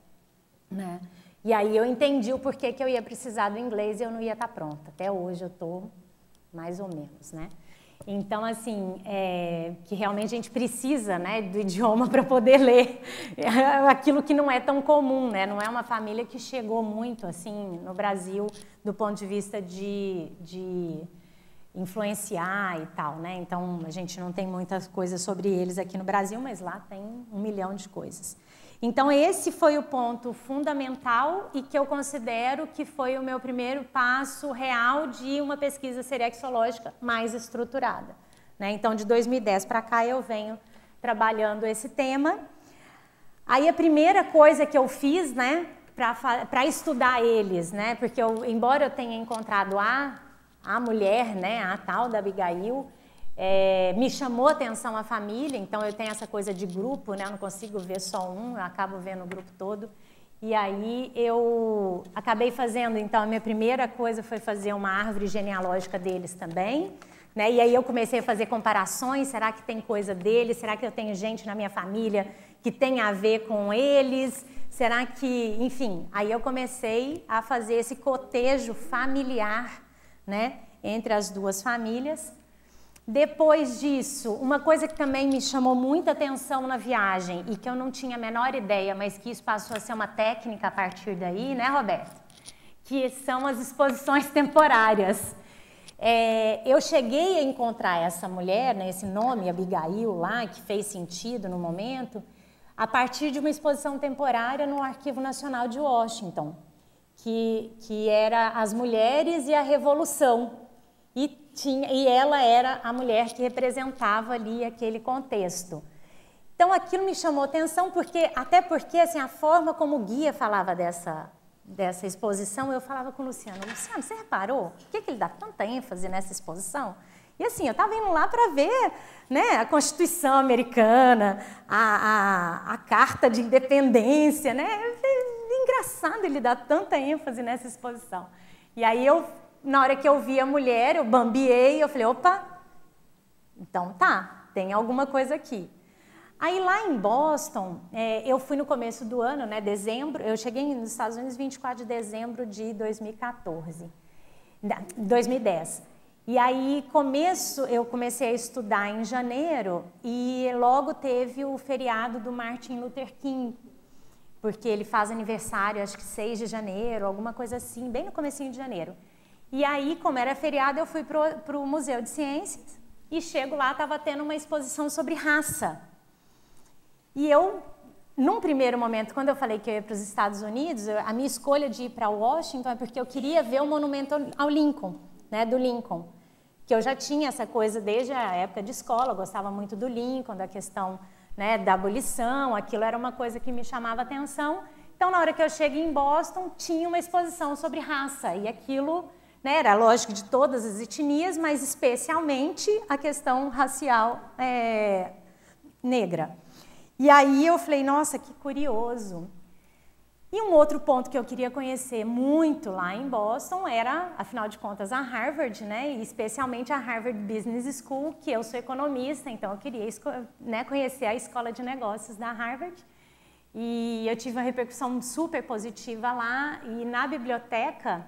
né? E aí eu entendi o porquê que eu ia precisar do inglês e eu não ia estar pronta. Até hoje eu estou mais ou menos, né? Então, assim, que realmente a gente precisa, né, do idioma para poder ler aquilo que não é tão comum, né? Não é uma família que chegou muito, assim, no Brasil, do ponto de vista de influenciar e tal, né? Então, a gente não tem muitas coisas sobre eles aqui no Brasil, mas lá tem 1 milhão de coisas. Então, esse foi o ponto fundamental e que eu considero que foi o meu primeiro passo real de uma pesquisa serexológica mais estruturada, né? Então, de 2010 para cá, eu venho trabalhando esse tema. Aí, a primeira coisa que eu fiz, né, para estudar eles, né, porque embora eu tenha encontrado a mulher, né, a tal da Abigail, me chamou a atenção a família, então eu tenho essa coisa de grupo, né? Eu não consigo ver só um, eu acabo vendo o grupo todo. E aí eu acabei fazendo, então a minha primeira coisa foi fazer uma árvore genealógica deles também, né? E aí eu comecei a fazer comparações, será que tem coisa deles? Será que eu tenho gente na minha família que tem a ver com eles? Será que, enfim, aí eu comecei a fazer esse cotejo familiar, né, entre as duas famílias. Depois disso, uma coisa que também me chamou muita atenção na viagem e que eu não tinha a menor ideia, mas que isso passou a ser uma técnica a partir daí, né, Roberto? Que são as exposições temporárias. Eu cheguei a encontrar essa mulher, né, esse nome, Abigail, lá, que fez sentido no momento, a partir de uma exposição temporária no Arquivo Nacional de Washington, que era As Mulheres e a Revolução. E e ela era a mulher que representava ali aquele contexto. Então aquilo me chamou atenção, até porque assim, a forma como o guia falava dessa exposição, eu falava com o Luciano, você reparou? Por que ele dá tanta ênfase nessa exposição? E assim, eu estava indo lá para ver, né, a Constituição Americana, a Carta de Independência, né? Engraçado ele dar tanta ênfase nessa exposição. E aí na hora que eu vi a mulher, eu bambiei, eu falei, opa, então tá, tem alguma coisa aqui. Aí lá em Boston, eu fui no começo do ano, né, dezembro, eu cheguei nos Estados Unidos 24 de dezembro de 2010. E aí eu comecei a estudar em janeiro e logo teve o feriado do Martin Luther King, porque ele faz aniversário, acho que 6 de janeiro, alguma coisa assim, bem no comecinho de janeiro. E aí, como era feriado, eu fui para o Museu de Ciências e chego lá, estava tendo uma exposição sobre raça. E eu, num primeiro momento, quando eu falei que eu ia para os Estados Unidos, a minha escolha de ir para Washington é porque eu queria ver o monumento ao Lincoln, né, do Lincoln, que eu já tinha essa coisa desde a época de escola, eu gostava muito do Lincoln, da questão, né, da abolição, aquilo era uma coisa que me chamava atenção. Então, na hora que eu cheguei em Boston, tinha uma exposição sobre raça, e aquilo, né, era lógico de todas as etnias, mas especialmente a questão racial negra. E aí eu falei, nossa, que curioso. E um outro ponto que eu queria conhecer muito lá em Boston era, afinal de contas, a Harvard, né, e especialmente a Harvard Business School, que eu sou economista, então eu queria, né, conhecer a escola de negócios da Harvard. E eu tive uma repercussão super positiva lá, e na biblioteca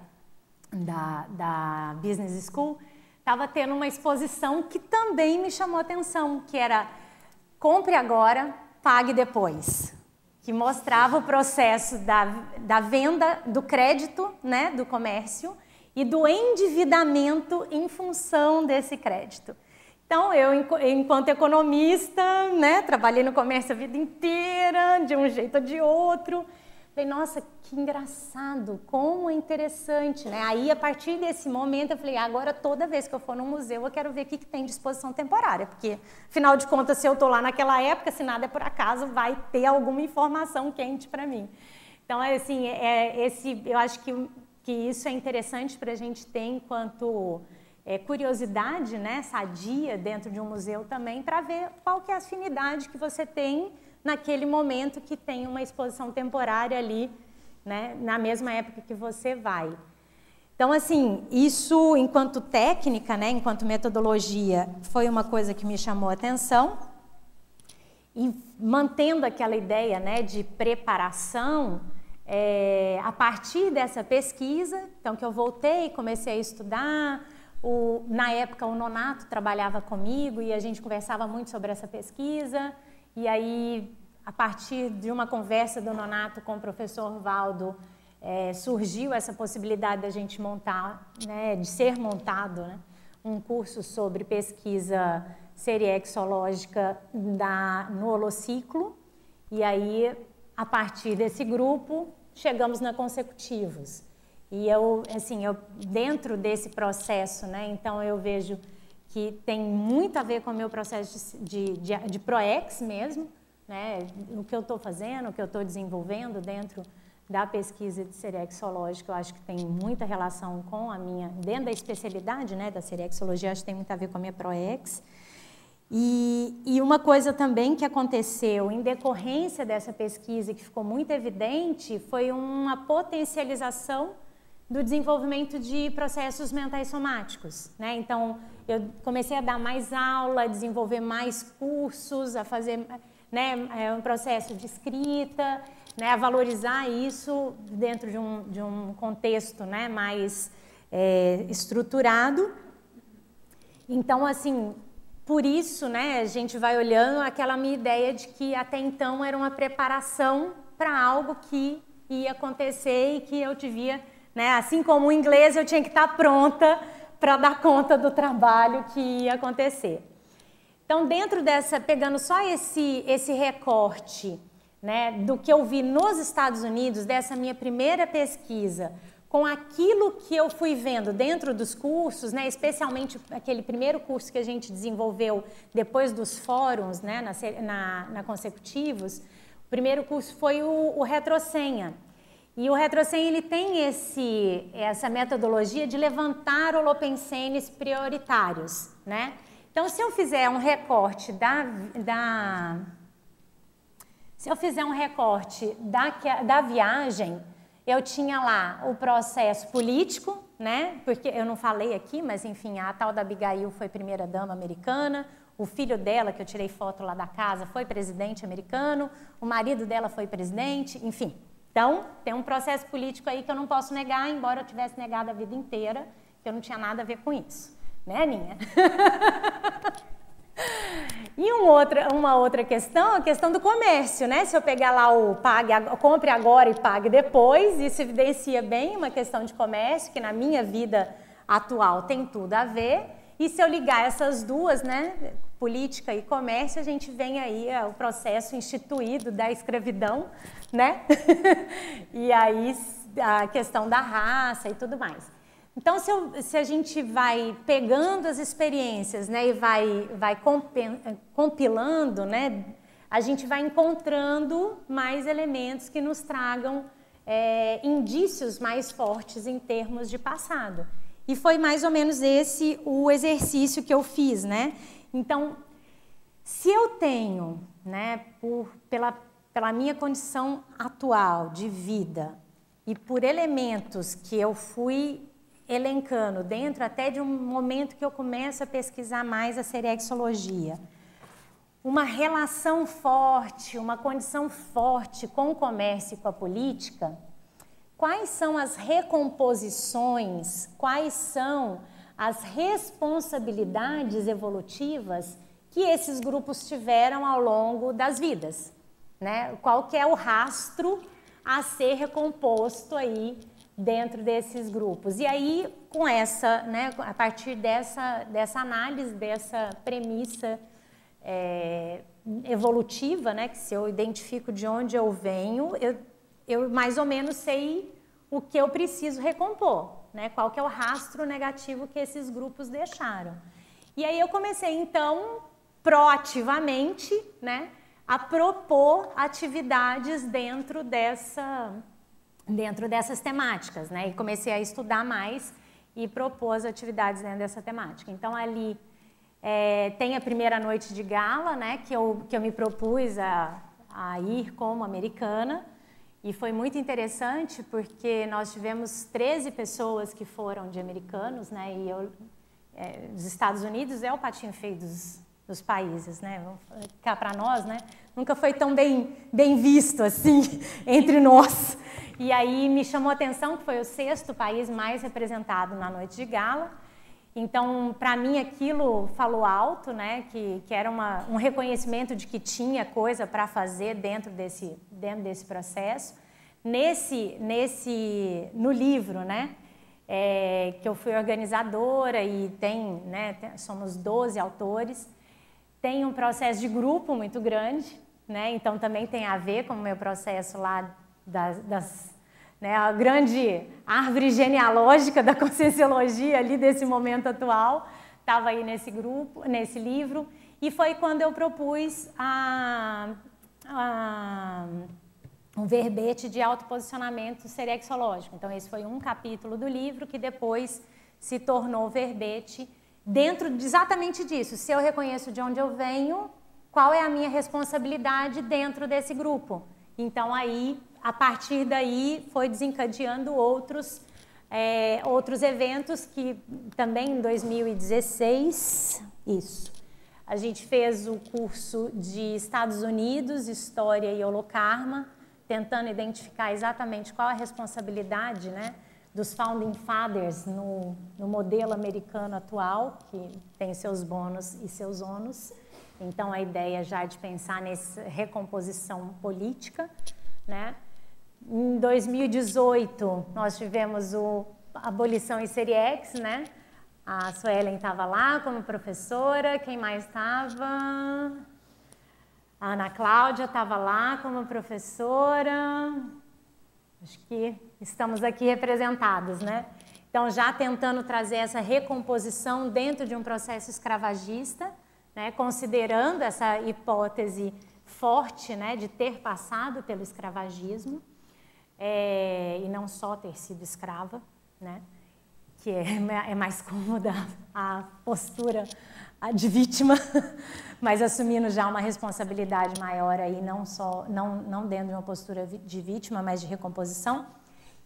da Business School estava tendo uma exposição que também me chamou a atenção, que era Compre Agora, Pague Depois, que mostrava o processo da venda, do crédito, né, do comércio, e do endividamento em função desse crédito. Então, eu, enquanto economista, né, trabalhei no comércio a vida inteira, de um jeito ou de outro, falei, nossa, que engraçado, como é interessante, né? Aí, a partir desse momento, eu falei, agora toda vez que eu for no museu, eu quero ver o que tem de exposição temporária, porque, afinal de contas, se eu estou lá naquela época, se nada é por acaso, vai ter alguma informação quente para mim. Então, assim, eu acho que isso é interessante para a gente ter enquanto curiosidade, né, sadia dentro de um museu também, para ver qual que é a afinidade que você tem naquele momento que tem uma exposição temporária ali, né, na mesma época que você vai. Então, assim, isso enquanto técnica, né, enquanto metodologia, foi uma coisa que me chamou a atenção. E mantendo aquela ideia, né, de preparação, a partir dessa pesquisa, então que eu voltei e comecei a estudar, na época o Nonato trabalhava comigo e a gente conversava muito sobre essa pesquisa. E aí, a partir de uma conversa do Nonato com o professor Valdo, surgiu essa possibilidade da gente montar, né, de ser montado, né, um curso sobre pesquisa seriexológica no holociclo. E aí, a partir desse grupo, chegamos na Consecutivos. E eu dentro desse processo, né, então eu vejo que tem muito a ver com o meu processo de ProEx mesmo, né, o que eu estou fazendo, o que eu estou desenvolvendo dentro da pesquisa de seriexológica, eu acho que tem muita relação com a minha, dentro da especialidade, né, da seriexologia, acho que tem muito a ver com a minha ProEx. E uma coisa também que aconteceu em decorrência dessa pesquisa, que ficou muito evidente, foi uma potencialização do desenvolvimento de processos mentais somáticos, né? Então, eu comecei a dar mais aula, a desenvolver mais cursos, a fazer, né, um processo de escrita, né, a valorizar isso dentro de um contexto, né, mais estruturado. Então, assim, por isso, né, a gente vai olhando aquela minha ideia de que até então era uma preparação para algo que ia acontecer e que eu devia, né, assim como o inglês, eu tinha que estar pronta para dar conta do trabalho que ia acontecer. Então, dentro dessa, pegando só esse recorte, né, do que eu vi nos Estados Unidos, dessa minha primeira pesquisa, com aquilo que eu fui vendo dentro dos cursos, né, especialmente aquele primeiro curso que a gente desenvolveu depois dos fóruns, né, na consecutivos, o primeiro curso foi o Retrosenha. E o Retrosenha ele tem essa metodologia de levantar holopensenes prioritários, né? Então, se eu fizer um recorte da viagem, eu tinha lá o processo político, né? Porque eu não falei aqui, mas enfim, a tal da Abigail foi primeira-dama americana, o filho dela, que eu tirei foto lá da casa, foi presidente americano, o marido dela foi presidente, enfim. Então, tem um processo político aí que eu não posso negar, embora eu tivesse negado a vida inteira, que eu não tinha nada a ver com isso. Né, Aninha? E uma outra questão, a questão do comércio, né? Se eu pegar lá o compre agora e pague depois, isso evidencia bem uma questão de comércio, que na minha vida atual tem tudo a ver. E se eu ligar essas duas, né, política e comércio, a gente vem aí o processo instituído da escravidão, né? E aí a questão da raça e tudo mais. Então, se a gente vai pegando as experiências, né, e vai compilando, né, a gente vai encontrando mais elementos que nos tragam indícios mais fortes em termos de passado. E foi mais ou menos esse o exercício que eu fiz, né? Então, se eu tenho, né, pela minha condição atual de vida e por elementos que eu fui elencando dentro até de um momento que eu começo a pesquisar mais a serexologia, uma relação forte, uma condição forte com o comércio e com a política, quais são as recomposições, quais são as responsabilidades evolutivas que esses grupos tiveram ao longo das vidas, né? Qual que é o rastro a ser recomposto aí dentro desses grupos. E aí, com essa, né, a partir dessa análise, dessa premissa evolutiva, né, que se eu identifico de onde eu venho, eu mais ou menos sei o que eu preciso recompor, né, qual que é o rastro negativo que esses grupos deixaram. E aí eu comecei, então, proativamente, né, a propor atividades dentro dessas temáticas, né? E comecei a estudar mais e propor as atividades dentro dessa temática. Então, ali tem a primeira noite de gala, né? Que eu me propus a ir como americana. E foi muito interessante porque nós tivemos 13 pessoas que foram de americanos, né? E os Estados Unidos é o patinho feio dos países, né? Cá para nós, né? Nunca foi tão bem visto assim entre nós. E aí me chamou a atenção que foi o 6º país mais representado na noite de gala. Então, para mim, aquilo falou alto, né? Que era um reconhecimento de que tinha coisa para fazer dentro desse processo. No livro, né? Que eu fui organizadora e somos 12 autores. Tem um processo de grupo muito grande, né? Então também tem a ver com o meu processo lá né, a grande árvore genealógica da conscienciologia ali desse momento atual, estava aí nesse grupo, nesse livro, e foi quando eu propus um verbete de autoposicionamento serexológico. Então esse foi um capítulo do livro que depois se tornou verbete dentro exatamente disso. Se eu reconheço de onde eu venho, qual é a minha responsabilidade dentro desse grupo? Então, aí, a partir daí, foi desencadeando outros eventos que também em 2016, a gente fez o curso de Estados Unidos, História e Holokarma, tentando identificar exatamente qual a responsabilidade, né, dos Founding Fathers no modelo americano atual, que tem seus bônus e seus ônus. Então, a ideia já de pensar nessa recomposição política, né? Em 2018, nós tivemos a abolição e Seriex, né? A Suelen estava lá como professora, quem mais estava? A Ana Cláudia estava lá como professora. Acho que estamos aqui representados, né? Então, já tentando trazer essa recomposição dentro de um processo escravagista, né, considerando essa hipótese forte, né, de ter passado pelo escravagismo, e não só ter sido escrava, né, que é mais cômoda a postura de vítima, mas assumindo já uma responsabilidade maior aí, não dentro de uma postura de vítima, mas de recomposição.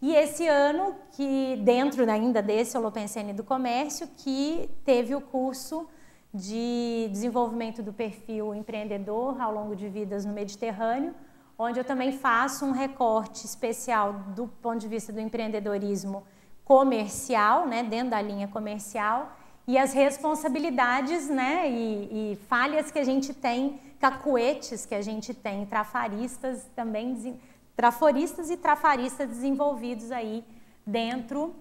E esse ano, que dentro ainda desse Holopensene do Comércio, que teve o curso de desenvolvimento do perfil empreendedor ao longo de vidas no Mediterrâneo, onde eu também faço um recorte especial do ponto de vista do empreendedorismo comercial, né, dentro da linha comercial, e as responsabilidades, né, e falhas que a gente tem, cacuetes que a gente tem, trafaristas também, traforistas e trafaristas desenvolvidos aí dentro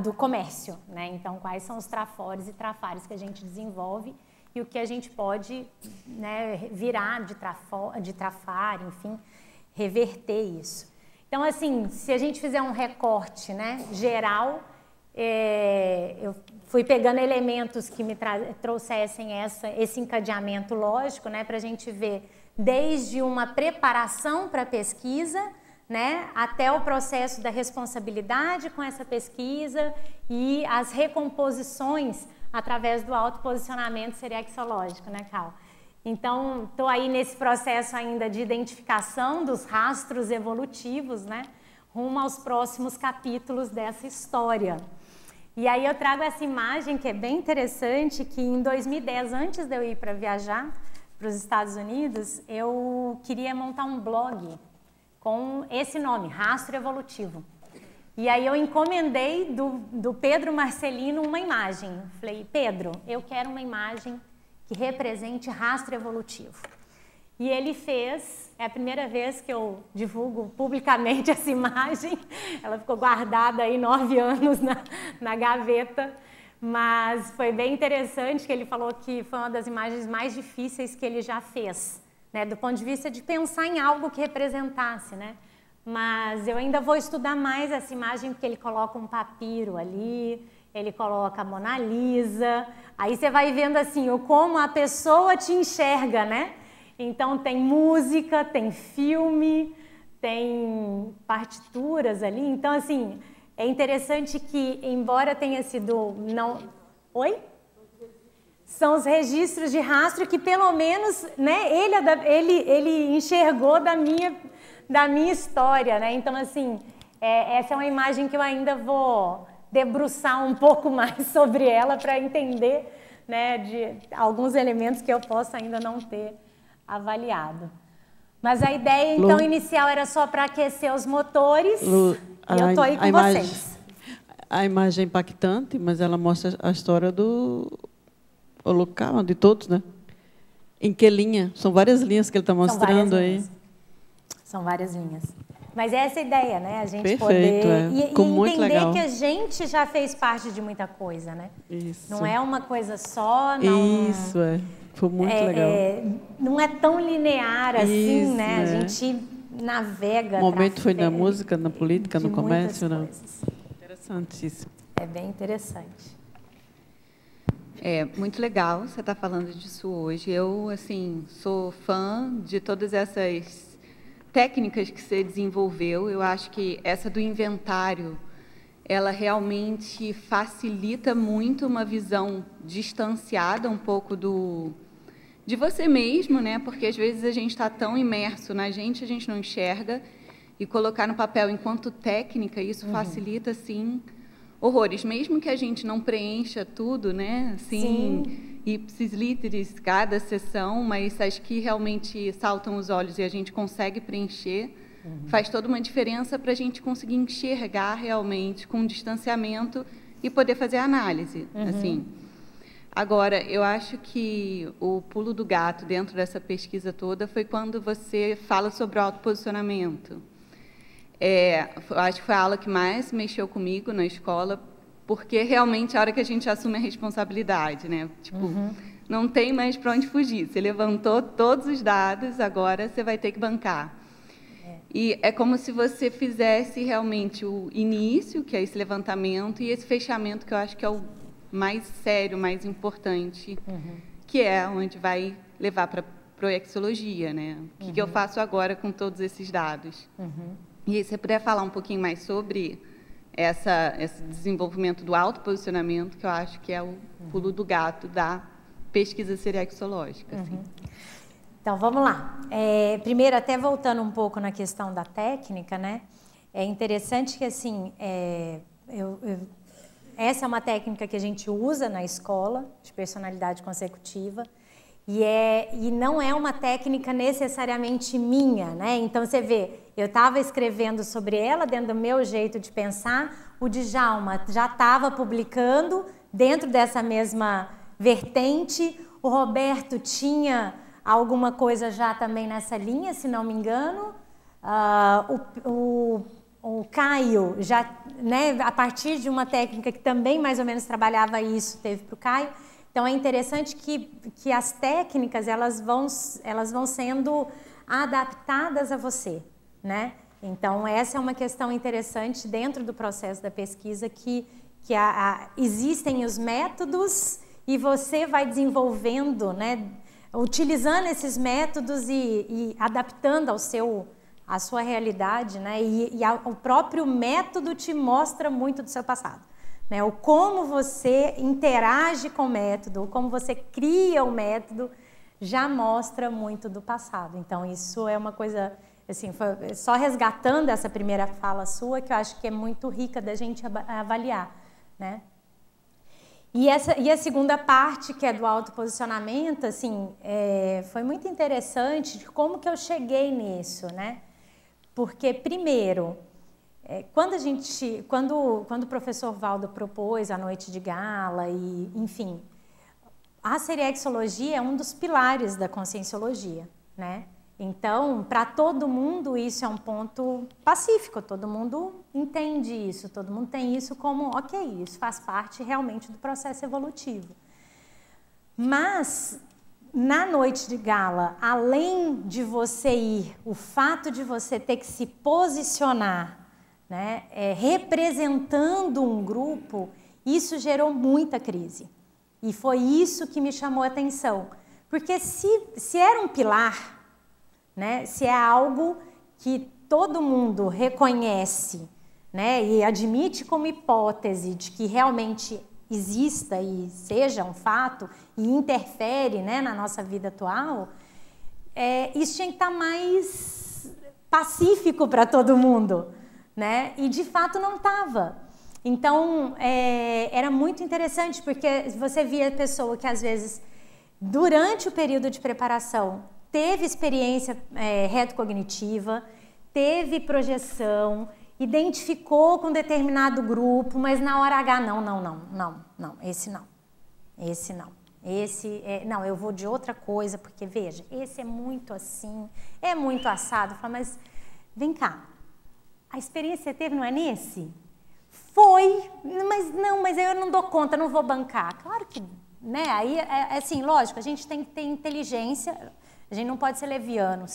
do comércio, né? Então, quais são os trafores e trafares que a gente desenvolve e o que a gente pode, né, virar de trafar, enfim, reverter isso. Então, assim, se a gente fizer um recorte, né, geral, eu fui pegando elementos que me trouxessem esse encadeamento lógico, né, para a gente ver desde uma preparação para a pesquisa, né, até o processo da responsabilidade com essa pesquisa e as recomposições através do autoposicionamento serexológico, né, Cal? Então, estou aí nesse processo ainda de identificação dos rastros evolutivos, né, rumo aos próximos capítulos dessa história. E aí eu trago essa imagem que é bem interessante, que em 2010, antes de eu ir para viajar para os Estados Unidos, eu queria montar um blog com esse nome, Rastro Evolutivo. E aí eu encomendei do Pedro Marcelino uma imagem. Falei, Pedro, eu quero uma imagem que represente rastro evolutivo. E ele fez, é a primeira vez que eu divulgo publicamente essa imagem, ela ficou guardada aí 9 anos na gaveta, mas foi bem interessante que ele falou que foi uma das imagens mais difíceis que ele já fez, né, do ponto de vista de pensar em algo que representasse, né? Mas eu ainda vou estudar mais essa imagem, porque ele coloca um papiro ali, ele coloca a Mona Lisa, aí você vai vendo assim, como a pessoa te enxerga, né? Então tem música, tem filme, tem partituras ali, então assim, é interessante que, embora tenha sido... Oi? São os registros de rastro que, pelo menos, né, ele enxergou da minha história, né? Então, assim, essa é uma imagem que eu ainda vou debruçar um pouco mais sobre ela para entender, né, de alguns elementos que eu posso ainda não ter avaliado. Mas a ideia, então, inicial era só para aquecer os motores, e eu estou aí com vocês. A imagem é impactante, mas ela mostra a história do local, de todos, né? Em que linha? São várias linhas que ele está mostrando aí. São várias linhas. Mas é essa a ideia, né? A gente Perfeito, poder... E entender legal. que a gente já fez parte de muita coisa, né? Isso. Não é uma coisa só, não... Isso, Foi muito legal. Não é tão linear assim, isso, né? A gente navega... O momento foi na música, na política, no comércio, não? Interessantíssimo. É bem interessante. É muito legal você estar falando disso hoje. Eu, assim, sou fã de todas essas técnicas que você desenvolveu. Eu acho que essa do inventário, ela realmente facilita muito uma visão distanciada um pouco de você mesmo, né? Porque às vezes a gente está tão imerso na gente, a gente não enxerga, e colocar no papel enquanto técnica, isso facilita, sim, horrores. Mesmo que a gente não preencha tudo, né? Assim, ipsis literis, cada sessão, mas as que realmente saltam os olhos e a gente consegue preencher, faz toda uma diferença para a gente conseguir enxergar realmente com distanciamento e poder fazer análise, assim. Agora, eu acho que o pulo do gato dentro dessa pesquisa toda foi quando você fala sobre o autoposicionamento. Eu acho que foi a aula que mais mexeu comigo na escola, porque realmente é a hora que a gente assume a responsabilidade, né? Tipo, não tem mais para onde fugir. Você levantou todos os dados, agora você vai ter que bancar. E é como se você fizesse realmente o início, que é esse levantamento, e esse fechamento, que eu acho que é o mais sério, mais importante, que é onde vai levar para a proexologia, né? O que eu faço agora com todos esses dados? E aí, você puder falar um pouquinho mais sobre esse desenvolvimento do autoposicionamento, que eu acho que é o pulo do gato da pesquisa serexológica. Assim. Então, vamos lá. Primeiro, até voltando um pouco na questão da técnica, né? É interessante que, assim, essa é uma técnica que a gente usa na escola, de personalidade consecutiva, e não é uma técnica necessariamente minha, né? Então, você vê, eu estava escrevendo sobre ela dentro do meu jeito de pensar, o Djalma já estava publicando dentro dessa mesma vertente, o Roberto tinha alguma coisa já também nessa linha, se não me engano, o Caio já, né, a partir de uma técnica que também mais ou menos trabalhava isso, teve para o Caio. Então, é interessante que as técnicas, elas vão sendo adaptadas a você, né? Então, essa é uma questão interessante dentro do processo da pesquisa, que existem os métodos e você vai desenvolvendo, né, utilizando esses métodos e adaptando à sua realidade, né? O próprio método te mostra muito do seu passado. Né, o como você interage com o método, o como você cria o método, já mostra muito do passado. Então, isso é uma coisa, assim, só resgatando essa primeira fala sua, que eu acho que é muito rica da gente avaliar, né? E a segunda parte, que é do autoposicionamento, assim, foi muito interessante de como que eu cheguei nisso, né? Porque, primeiro, quando o professor Valdo propôs a noite de gala, e, enfim, a serexologia é um dos pilares da conscienciologia, né? Então, para todo mundo isso é um ponto pacífico, todo mundo entende isso, todo mundo tem isso como, ok, isso faz parte realmente do processo evolutivo. Mas, na noite de gala, além de você ir, o fato de você ter que se posicionar, né, representando um grupo, isso gerou muita crise. E foi isso que me chamou a atenção. Porque se era um pilar, né, se é algo que todo mundo reconhece, né, e admite como hipótese de que realmente exista e seja um fato e interfere, né, na nossa vida atual, isso tinha que estar mais pacífico para todo mundo, né? E de fato não estava. Então era muito interessante, porque você via a pessoa que às vezes durante o período de preparação teve experiência retocognitiva, teve projeção, identificou com determinado grupo, mas na hora H, não, esse não. Não, eu vou de outra coisa, porque veja, esse é muito assim, é muito assado. Eu falo, mas vem cá, a experiência que você teve não é nesse? Foi, mas eu não dou conta, não vou bancar. Claro que, né, aí assim, lógico, a gente tem que ter inteligência. A gente não pode ser leviano,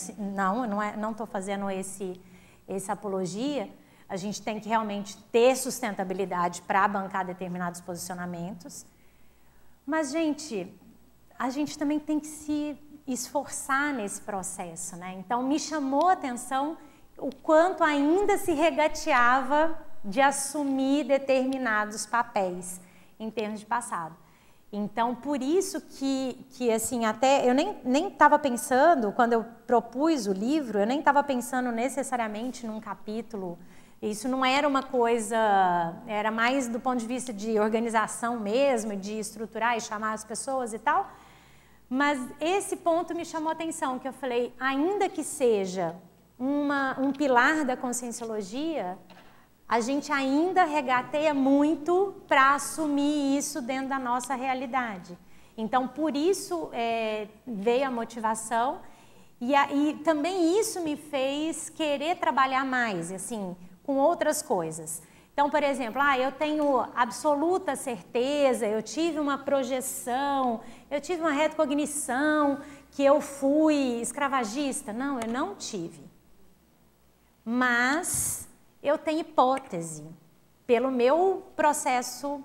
não estou fazendo essa apologia. A gente tem que realmente ter sustentabilidade para bancar determinados posicionamentos. Mas, gente, a gente também tem que se esforçar nesse processo, né? Então, me chamou a atenção o quanto ainda se regateava de assumir determinados papéis em termos de passado. Então, por isso que assim, até eu nem estava pensando, quando eu propus o livro, eu nem estava pensando necessariamente num capítulo. Isso não era uma coisa, era mais do ponto de vista de organização mesmo, de estruturar e chamar as pessoas e tal. Mas esse ponto me chamou a atenção, que eu falei, ainda que seja um pilar da conscienciologia, a gente ainda regateia muito para assumir isso dentro da nossa realidade. Então, por isso veio a motivação e também isso me fez querer trabalhar mais, assim, com outras coisas. Então, por exemplo, eu tenho absoluta certeza, eu tive uma projeção, eu tive uma retocognição, que eu fui escravagista. Não, eu não tive. mas eu tenho hipótese, pelo meu processo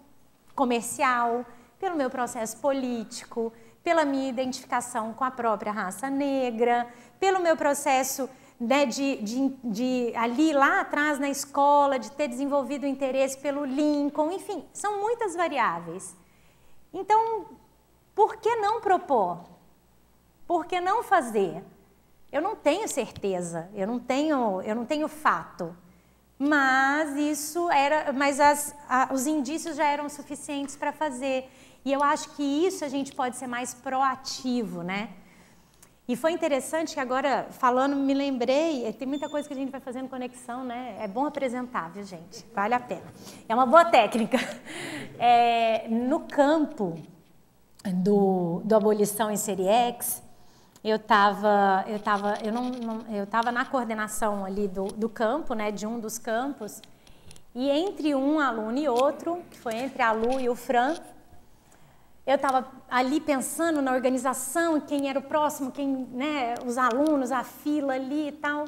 comercial, pelo meu processo político, pela minha identificação com a própria raça negra, pelo meu processo, né, de ali lá atrás na escola, de ter desenvolvido o interesse pelo Lincoln, enfim, são muitas variáveis. Então, por que não propor? Por que não fazer? Eu não tenho certeza, eu não tenho fato, mas os indícios já eram suficientes para fazer. E eu acho que isso a gente pode ser mais proativo, né? E foi interessante que agora, falando, me lembrei, tem muita coisa que a gente vai fazendo conexão, né? É bom apresentar, viu, gente? Vale a pena. É uma boa técnica. No campo do Abolição em Série X, eu estava na coordenação ali do campo, né, de um dos campos, e entre um aluno e outro, que foi entre a Lu e o Fran, eu estava ali pensando na organização, quem era o próximo, né, os alunos, a fila ali e tal.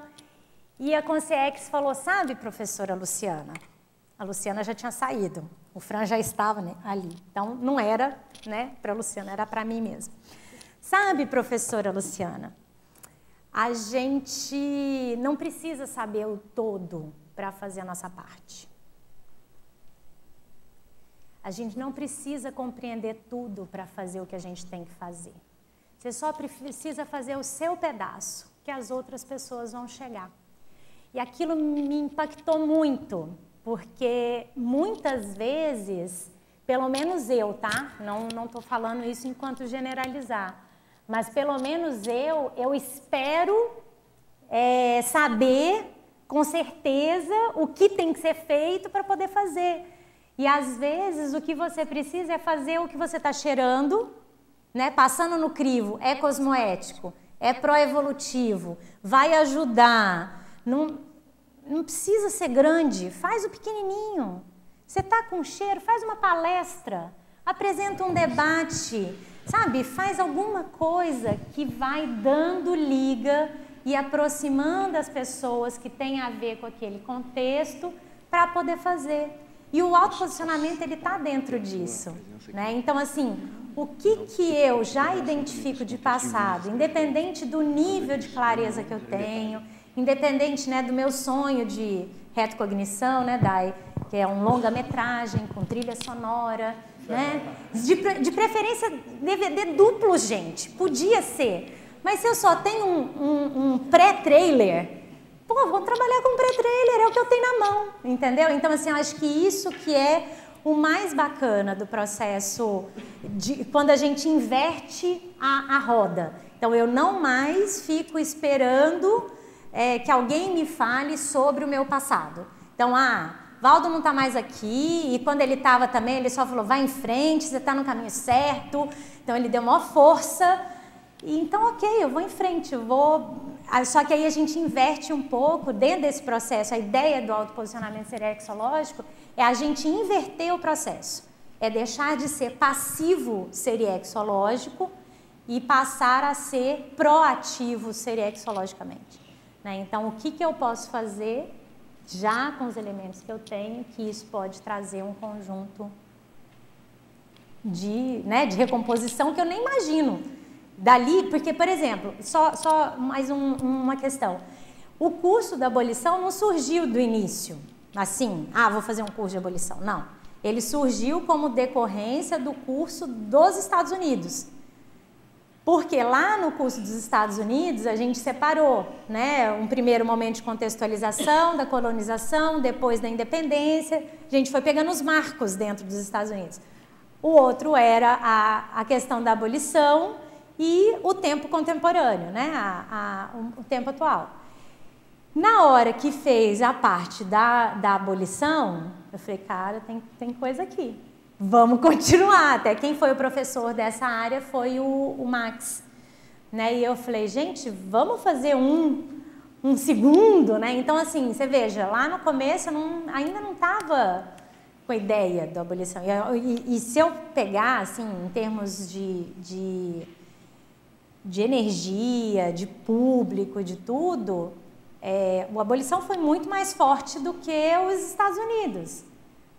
E a Consciex falou, sabe, professora Luciana? A Luciana já tinha saído, o Fran já estava, né, ali. Então, não era, né, para a Luciana, era para mim mesmo. Sabe, professora Luciana, a gente não precisa saber o todo para fazer a nossa parte. A gente não precisa compreender tudo para fazer o que a gente tem que fazer. Você só precisa fazer o seu pedaço, que as outras pessoas vão chegar. E aquilo me impactou muito, porque muitas vezes, pelo menos eu, tá? Não estou falando isso enquanto generalizar, mas pelo menos eu espero saber com certeza o que tem que ser feito para poder fazer. E às vezes o que você precisa é fazer o que você está cheirando, né? Passando no crivo, é cosmoético, é pró-evolutivo, vai ajudar. Não precisa ser grande, faz o pequenininho. Você está com cheiro, faz uma palestra, apresenta um debate, sabe? Faz alguma coisa que vai dando liga e aproximando as pessoas que têm a ver com aquele contexto para poder fazer. E o autoposicionamento, ele está dentro disso, né? Então, assim, o que eu já identifico de passado, independente do nível de clareza que eu tenho, independente, né, do meu sonho de retrocognição, né, Dai, que é um longa-metragem com trilha sonora, né? De preferência DVD duplo, gente, podia ser. Mas se eu só tenho um pré-trailer, pô, vamos trabalhar com pré-trailer, é o que eu tenho na mão, entendeu? Então, assim, eu acho que isso que é o mais bacana do processo, quando a gente inverte a roda. Então, eu não mais fico esperando que alguém me fale sobre o meu passado. Então, Valdo não está mais aqui, e quando ele estava também, ele só falou, vai em frente, você está no caminho certo. Então, ele deu maior força. Então, ok, eu vou em frente, Só que aí a gente inverte um pouco dentro desse processo. A ideia do autoposicionamento seriexológico é a gente inverter o processo. É deixar de ser passivo seriexológico e passar a ser proativo seriexologicamente, né? Então, o que eu posso fazer já com os elementos que eu tenho, que isso pode trazer um conjunto de recomposição que eu nem imagino. Dali, porque, por exemplo, só mais uma questão. O curso da abolição não surgiu do início, assim, vou fazer um curso de abolição. Não. Ele surgiu como decorrência do curso dos Estados Unidos. Porque lá no curso dos Estados Unidos a gente separou, né, um primeiro momento de contextualização da colonização, depois da independência, a gente foi pegando os marcos dentro dos Estados Unidos. O outro era a questão da abolição e o tempo contemporâneo, né, o tempo atual. Na hora que fez a parte da abolição, eu falei, cara, tem coisa aqui. Vamos continuar. Até quem foi o professor dessa área foi o Max, né? E eu falei, gente, vamos fazer um segundo, né? Então, assim, você veja, lá no começo eu ainda não estava com a ideia da abolição. E se eu pegar, assim, em termos de energia, de público, de tudo, A abolição foi muito mais forte do que os Estados Unidos,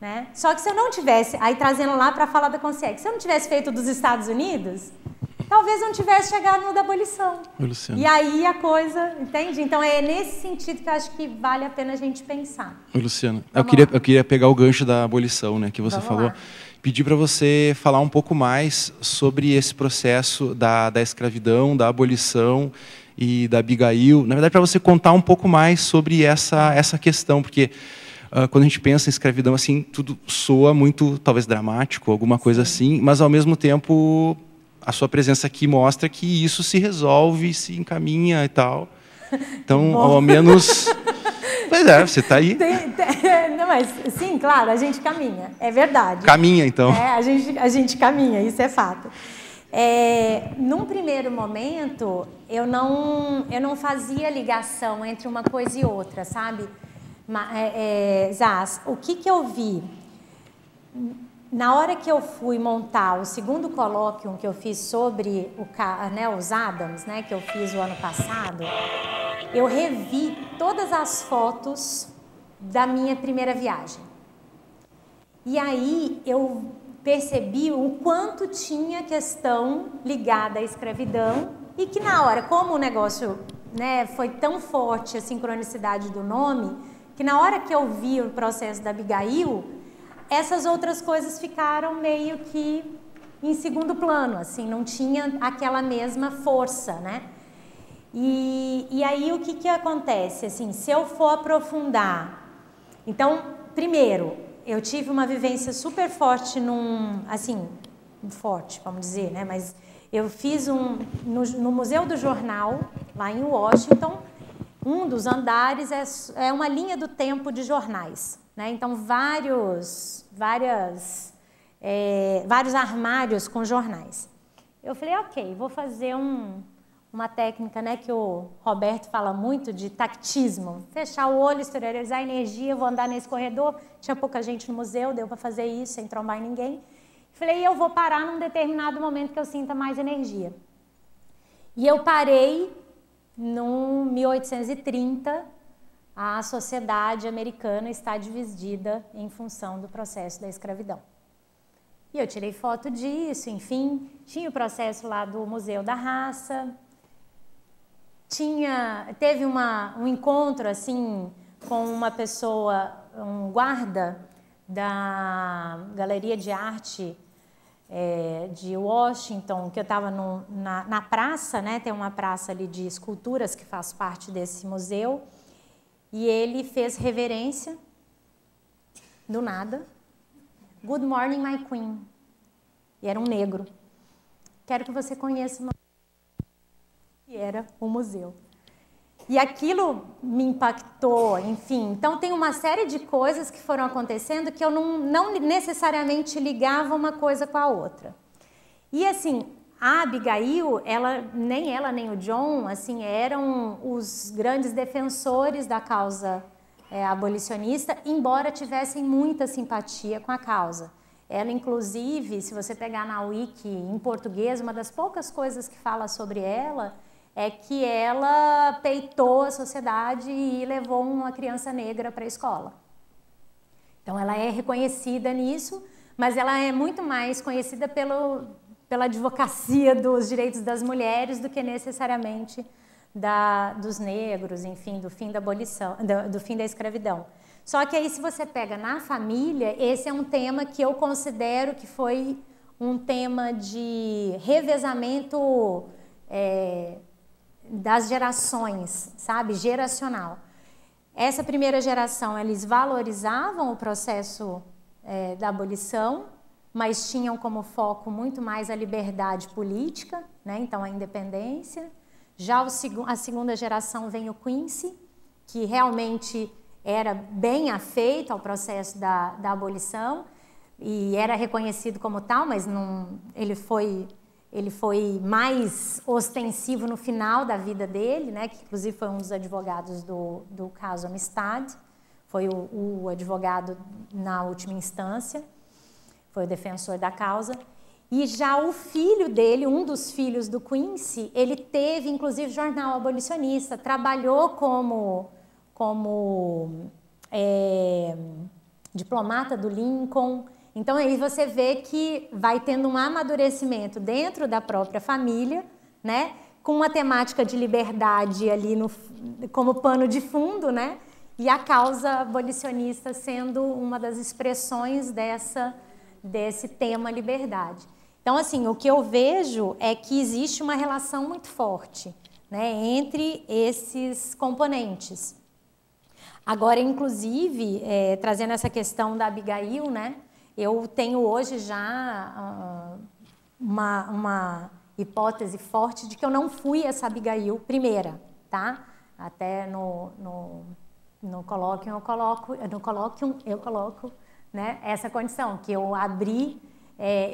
né? Só que se eu não tivesse, aí trazendo lá para falar da Consciência, se eu não tivesse feito dos Estados Unidos, talvez não tivesse chegado no da abolição. E aí a coisa, entende? Então é nesse sentido que eu acho que vale a pena a gente pensar. Luciana, eu queria pegar o gancho da abolição, né, que você falou. Pedir para você falar um pouco mais sobre esse processo da escravidão, da abolição e da Abigail. Na verdade, para você contar um pouco mais sobre essa questão, porque quando a gente pensa em escravidão, assim, tudo soa muito, talvez, dramático, alguma coisa assim, mas, ao mesmo tempo, a sua presença aqui mostra que isso se resolve, se encaminha e tal. Então, ao menos... Pois é, você está aí. Não, mas, sim, claro, a gente caminha, é verdade. Caminha, então. A gente caminha, isso é fato. Num primeiro momento, eu não fazia ligação entre uma coisa e outra, sabe? Zaz, o que eu vi? Na hora que eu fui montar o segundo colóquio que eu fiz sobre os Adams, né, que eu fiz o ano passado, eu revi todas as fotos da minha primeira viagem. E aí eu percebi o quanto tinha questão ligada à escravidão e que na hora, como o negócio, né, foi tão forte a sincronicidade do nome, que na hora que eu vi o processo da Abigail, essas outras coisas ficaram meio que em segundo plano, assim, não tinha aquela mesma força, né? E aí o que acontece? Assim, se eu for aprofundar... Então, primeiro, eu tive uma vivência super forte forte, vamos dizer, né? Mas eu fiz no Museu do Jornal, lá em Washington, um dos andares é uma linha do tempo de jornais, né? Então, vários armários com jornais. Eu falei, ok, vou fazer uma técnica, né, que o Roberto fala muito de tactismo. Fechar o olho, exteriorizar a energia, vou andar nesse corredor. Tinha pouca gente no museu, deu para fazer isso sem trombar em ninguém. Falei, eu vou parar num determinado momento que eu sinta mais energia. E eu parei no 1830, a sociedade americana está dividida em função do processo da escravidão. E eu tirei foto disso, enfim, tinha o processo lá do Museu da Raça, teve um encontro assim com uma pessoa, um guarda da Galeria de Arte de Washington, que eu estava na praça, né? Tem uma praça ali de esculturas que faz parte desse museu, e ele fez reverência, do nada, Good morning, my queen. E era um negro. Quero que você conheça uma... E era o museu. E aquilo me impactou, enfim. Então, tem uma série de coisas que foram acontecendo que eu não necessariamente ligava uma coisa com a outra. E, assim, a Abigail, nem ela nem o John, assim, eram os grandes defensores da causa abolicionista, embora tivessem muita simpatia com a causa. Ela, inclusive, se você pegar na Wiki em português, uma das poucas coisas que fala sobre ela é que ela peitou a sociedade e levou uma criança negra para a escola. Então, ela é reconhecida nisso, mas ela é muito mais conhecida pela advocacia dos direitos das mulheres do que necessariamente dos negros, enfim, do fim da abolição, do fim da escravidão. Só que aí, se você pega na família, esse é um tema que eu considero que foi um tema de revezamento das gerações, sabe? Geracional. Essa primeira geração, eles valorizavam o processo da abolição, mas tinham como foco muito mais a liberdade política, né? Então, a independência. Já a segunda geração vem o Quincy, que realmente era bem afeito ao processo da abolição e era reconhecido como tal, mas ele foi mais ostensivo no final da vida dele, né, que inclusive foi um dos advogados do caso Amistad, foi o advogado na última instância, foi o defensor da causa. E já o filho dele, um dos filhos do Quincy, ele teve, inclusive, jornal abolicionista, trabalhou como diplomata do Lincoln. Então, aí você vê que vai tendo um amadurecimento dentro da própria família, né? Com uma temática de liberdade ali como pano de fundo, né? E a causa abolicionista sendo uma das expressões desse tema liberdade. Então, assim, o que eu vejo é que existe uma relação muito forte, né, entre esses componentes. Agora, inclusive, trazendo essa questão da Abigail, né, eu tenho hoje já uma hipótese forte de que eu não fui essa Abigail primeira, tá? Até no colóquio eu coloco, né, essa condição, que eu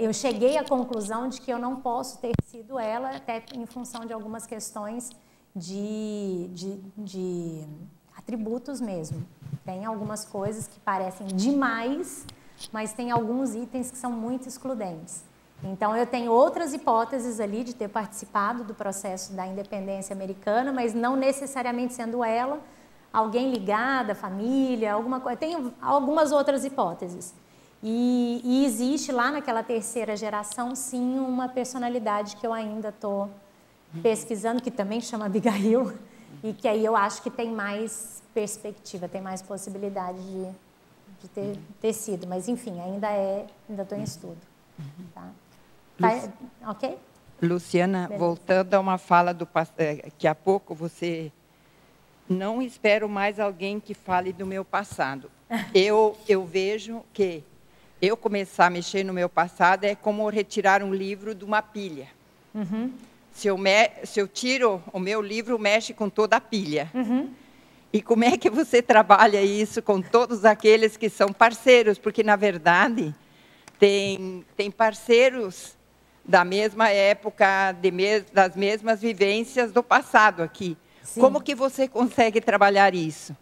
eu cheguei à conclusão de que eu não posso ter sido ela, até em função de algumas questões de atributos mesmo. Tem algumas coisas que parecem demais, mas tem alguns itens que são muito excludentes. Então, eu tenho outras hipóteses ali de ter participado do processo da independência americana, mas não necessariamente sendo ela, alguém ligado à família, alguma coisa. Tem algumas outras hipóteses. E existe lá naquela terceira geração, sim, uma personalidade que eu ainda estou pesquisando, que também chama Abigail, e que aí eu acho que tem mais perspectiva, tem mais possibilidade de ter sido. Mas, enfim, ainda estou em estudo. Tá? Ok? Luciana, beleza. Voltando a uma fala que há pouco você... Não espero mais alguém que fale do meu passado. Eu vejo que eu começar a mexer no meu passado é como retirar um livro de uma pilha. Uhum. Se eu tiro o meu livro, mexe com toda a pilha. Uhum. E como é que você trabalha isso com todos aqueles que são parceiros? Porque, na verdade, tem parceiros da mesma época, das mesmas vivências do passado aqui. Sim. Como que você consegue trabalhar isso?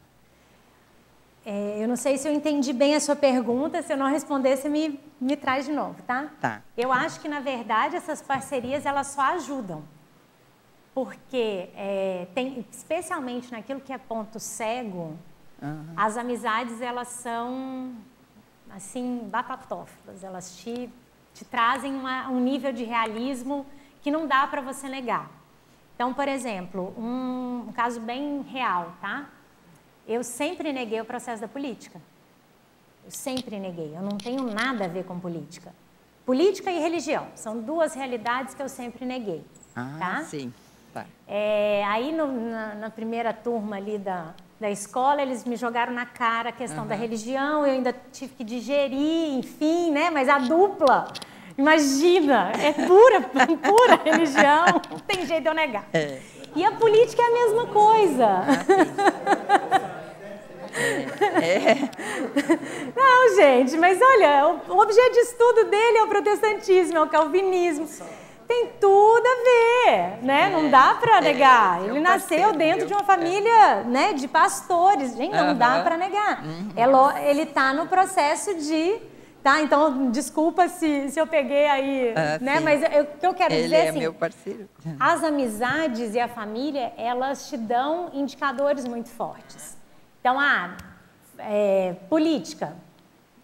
Eu não sei se eu entendi bem a sua pergunta. Se eu não responder, você me traz de novo, tá? Tá. Eu acho que, na verdade, essas parcerias, elas só ajudam. Porque, especialmente naquilo que é ponto cego, as amizades, elas são, assim, batatófilas. Elas te trazem um nível de realismo que não dá para você negar. Então, por exemplo, um caso bem real, tá? Eu sempre neguei o processo da política. Eu sempre neguei. Eu não tenho nada a ver com política. Política e religião são duas realidades que eu sempre neguei. Tá? Sim. Tá. Aí, na primeira turma ali da escola, eles me jogaram na cara a questão da religião. Eu ainda tive que digerir, enfim, né? Mas a dupla... Imagina, é pura religião, não tem jeito de eu negar. E a política é a mesma coisa. Não, gente, mas olha, o objeto de estudo dele é o protestantismo, é o calvinismo. Tem tudo a ver, né? Não dá para negar. Ele nasceu dentro de uma família, né, de pastores. Gente, não dá para negar. Ele está no processo de... Tá, então, desculpa se eu peguei aí, né? Mas o que eu quero dizer é assim, meu parceiro. As amizades e a família, elas te dão indicadores muito fortes. Então, política.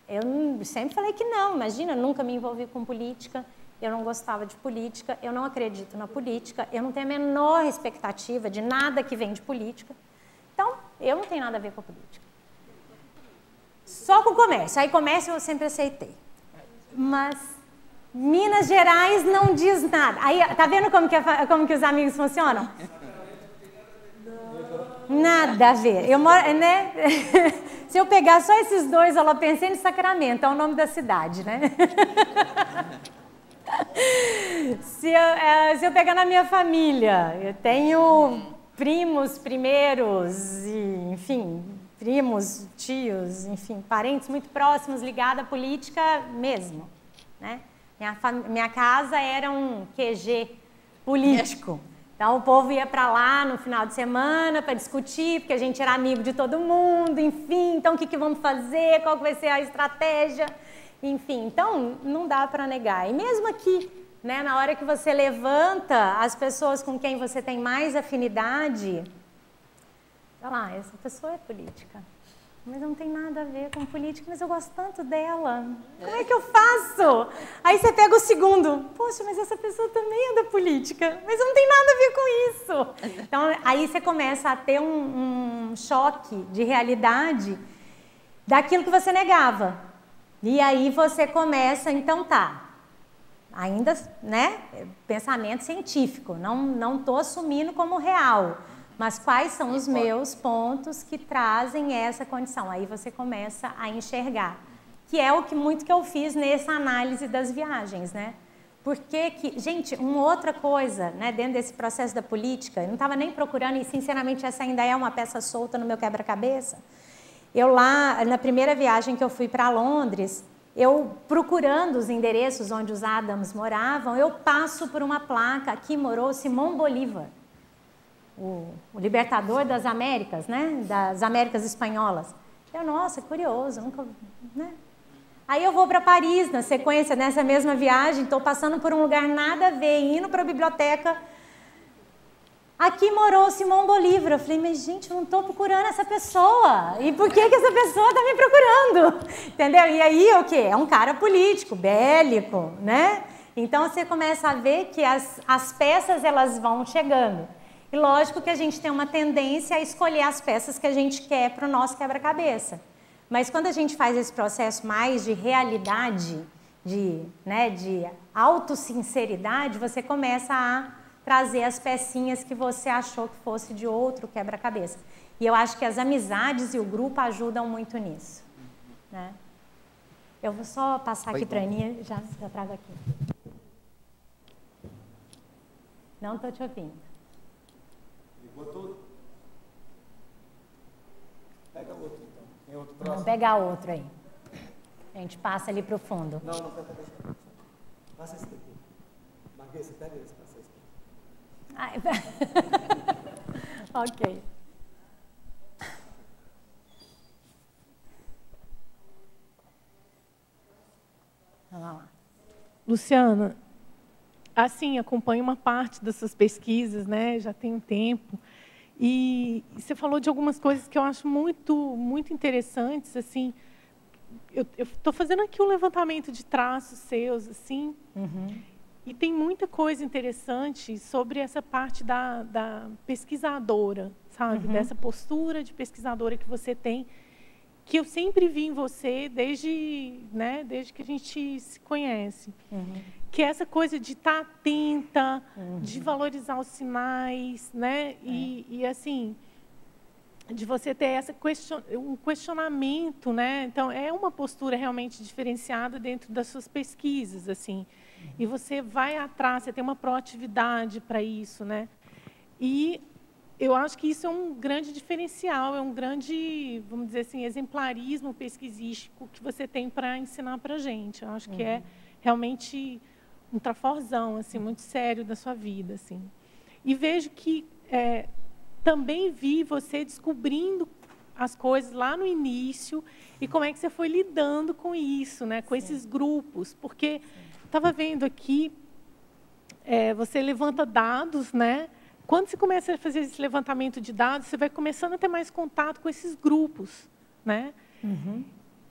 Eu sempre falei que não, imagina, nunca me envolvi com política, eu não gostava de política, eu não acredito na política, eu não tenho a menor expectativa de nada que vem de política. Então, eu não tenho nada a ver com a política. Só com o comércio. Aí comércio eu sempre aceitei. Mas Minas Gerais não diz nada. Aí, tá vendo como que os amigos funcionam? Nada a ver. Eu moro, né? Se eu pegar só esses dois, eu pensei em Sacramento, é o nome da cidade, né? Se eu pegar na minha família, eu tenho primos, primeiros, e, enfim... primos, tios, enfim, parentes muito próximos ligados à política mesmo, né? Minha casa era um QG político. Então, o povo ia para lá no final de semana para discutir, porque a gente era amigo de todo mundo, enfim, então o que vamos fazer, qual vai ser a estratégia. Enfim, então não dá para negar. E mesmo aqui, né, na hora que você levanta as pessoas com quem você tem mais afinidade, olha lá, essa pessoa é política. Mas não tem nada a ver com política, mas eu gosto tanto dela. Como é que eu faço? Aí você pega o segundo. Poxa, mas essa pessoa também é da política, mas não tem nada a ver com isso. Então, aí você começa a ter um choque de realidade daquilo que você negava. E aí você começa, então ainda, né, pensamento científico, não estou assumindo como real. Mas quais são os meus pontos que trazem essa condição? Aí você começa a enxergar, que é o que muito que eu fiz nessa análise das viagens, né? Porque gente, uma outra coisa, né, dentro desse processo da política, eu não estava nem procurando, e sinceramente essa ainda é uma peça solta no meu quebra-cabeça. Eu lá, na primeira viagem que eu fui para Londres, eu procurando os endereços onde os Adams moravam, eu passo por uma placa, aqui morou Simão Bolívar. O libertador das Américas, né? Das Américas espanholas. Eu, nossa, curioso, nunca, né? Aí eu vou para Paris, na sequência, nessa mesma viagem, estou passando por um lugar nada a ver, indo para a biblioteca. Aqui morou Simão Bolívar. Eu falei, mas gente, eu não estou procurando essa pessoa. E por que essa pessoa está me procurando? Entendeu? E aí, o quê? É um cara político, bélico, né? Então, você começa a ver que as peças, elas vão chegando. E lógico que a gente tem uma tendência a escolher as peças que a gente quer para o nosso quebra-cabeça. Mas quando a gente faz esse processo mais de realidade, de autossinceridade, você começa a trazer as pecinhas que você achou que fosse de outro quebra-cabeça. E eu acho que as amizades e o grupo ajudam muito nisso, né? Eu vou só passar aqui para a Aninha, já trago aqui. Não estou te ouvindo. Tudo. Pega outro, então. Tem outro próximo? Vamos pegar outro aí. A gente passa ali para o fundo. Não pega esse. Passa esse daqui. Marquês, você pega esse, passa esse daqui. Ok. Vamos lá. Luciana, assim, acompanho uma parte das suas pesquisas, né? Já tem um tempo. E você falou de algumas coisas que eu acho muito interessantes, assim. Eu estou fazendo aqui um levantamento de traços seus, assim, e tem muita coisa interessante sobre essa parte da pesquisadora, sabe? Dessa postura de pesquisadora que você tem, que eu sempre vi em você desde que a gente se conhece. Que é essa coisa de estar atenta, de valorizar os sinais, né? E assim, de você ter um questionamento, né? Então, é uma postura realmente diferenciada dentro das suas pesquisas, assim. E você vai atrás, você tem uma proatividade para isso, né? E eu acho que isso é um grande diferencial, é um grande, vamos dizer assim, exemplarismo pesquisístico que você tem para ensinar para a gente. Eu acho que é realmente um traforzão, assim, muito sério da sua vida, assim. E vejo que também vi você descobrindo as coisas lá no início e como é que você foi lidando com isso, né? Com esses grupos, porque estava vendo aqui, você levanta dados, né? Quando você começa a fazer esse levantamento de dados, você vai começando a ter mais contato com esses grupos, né?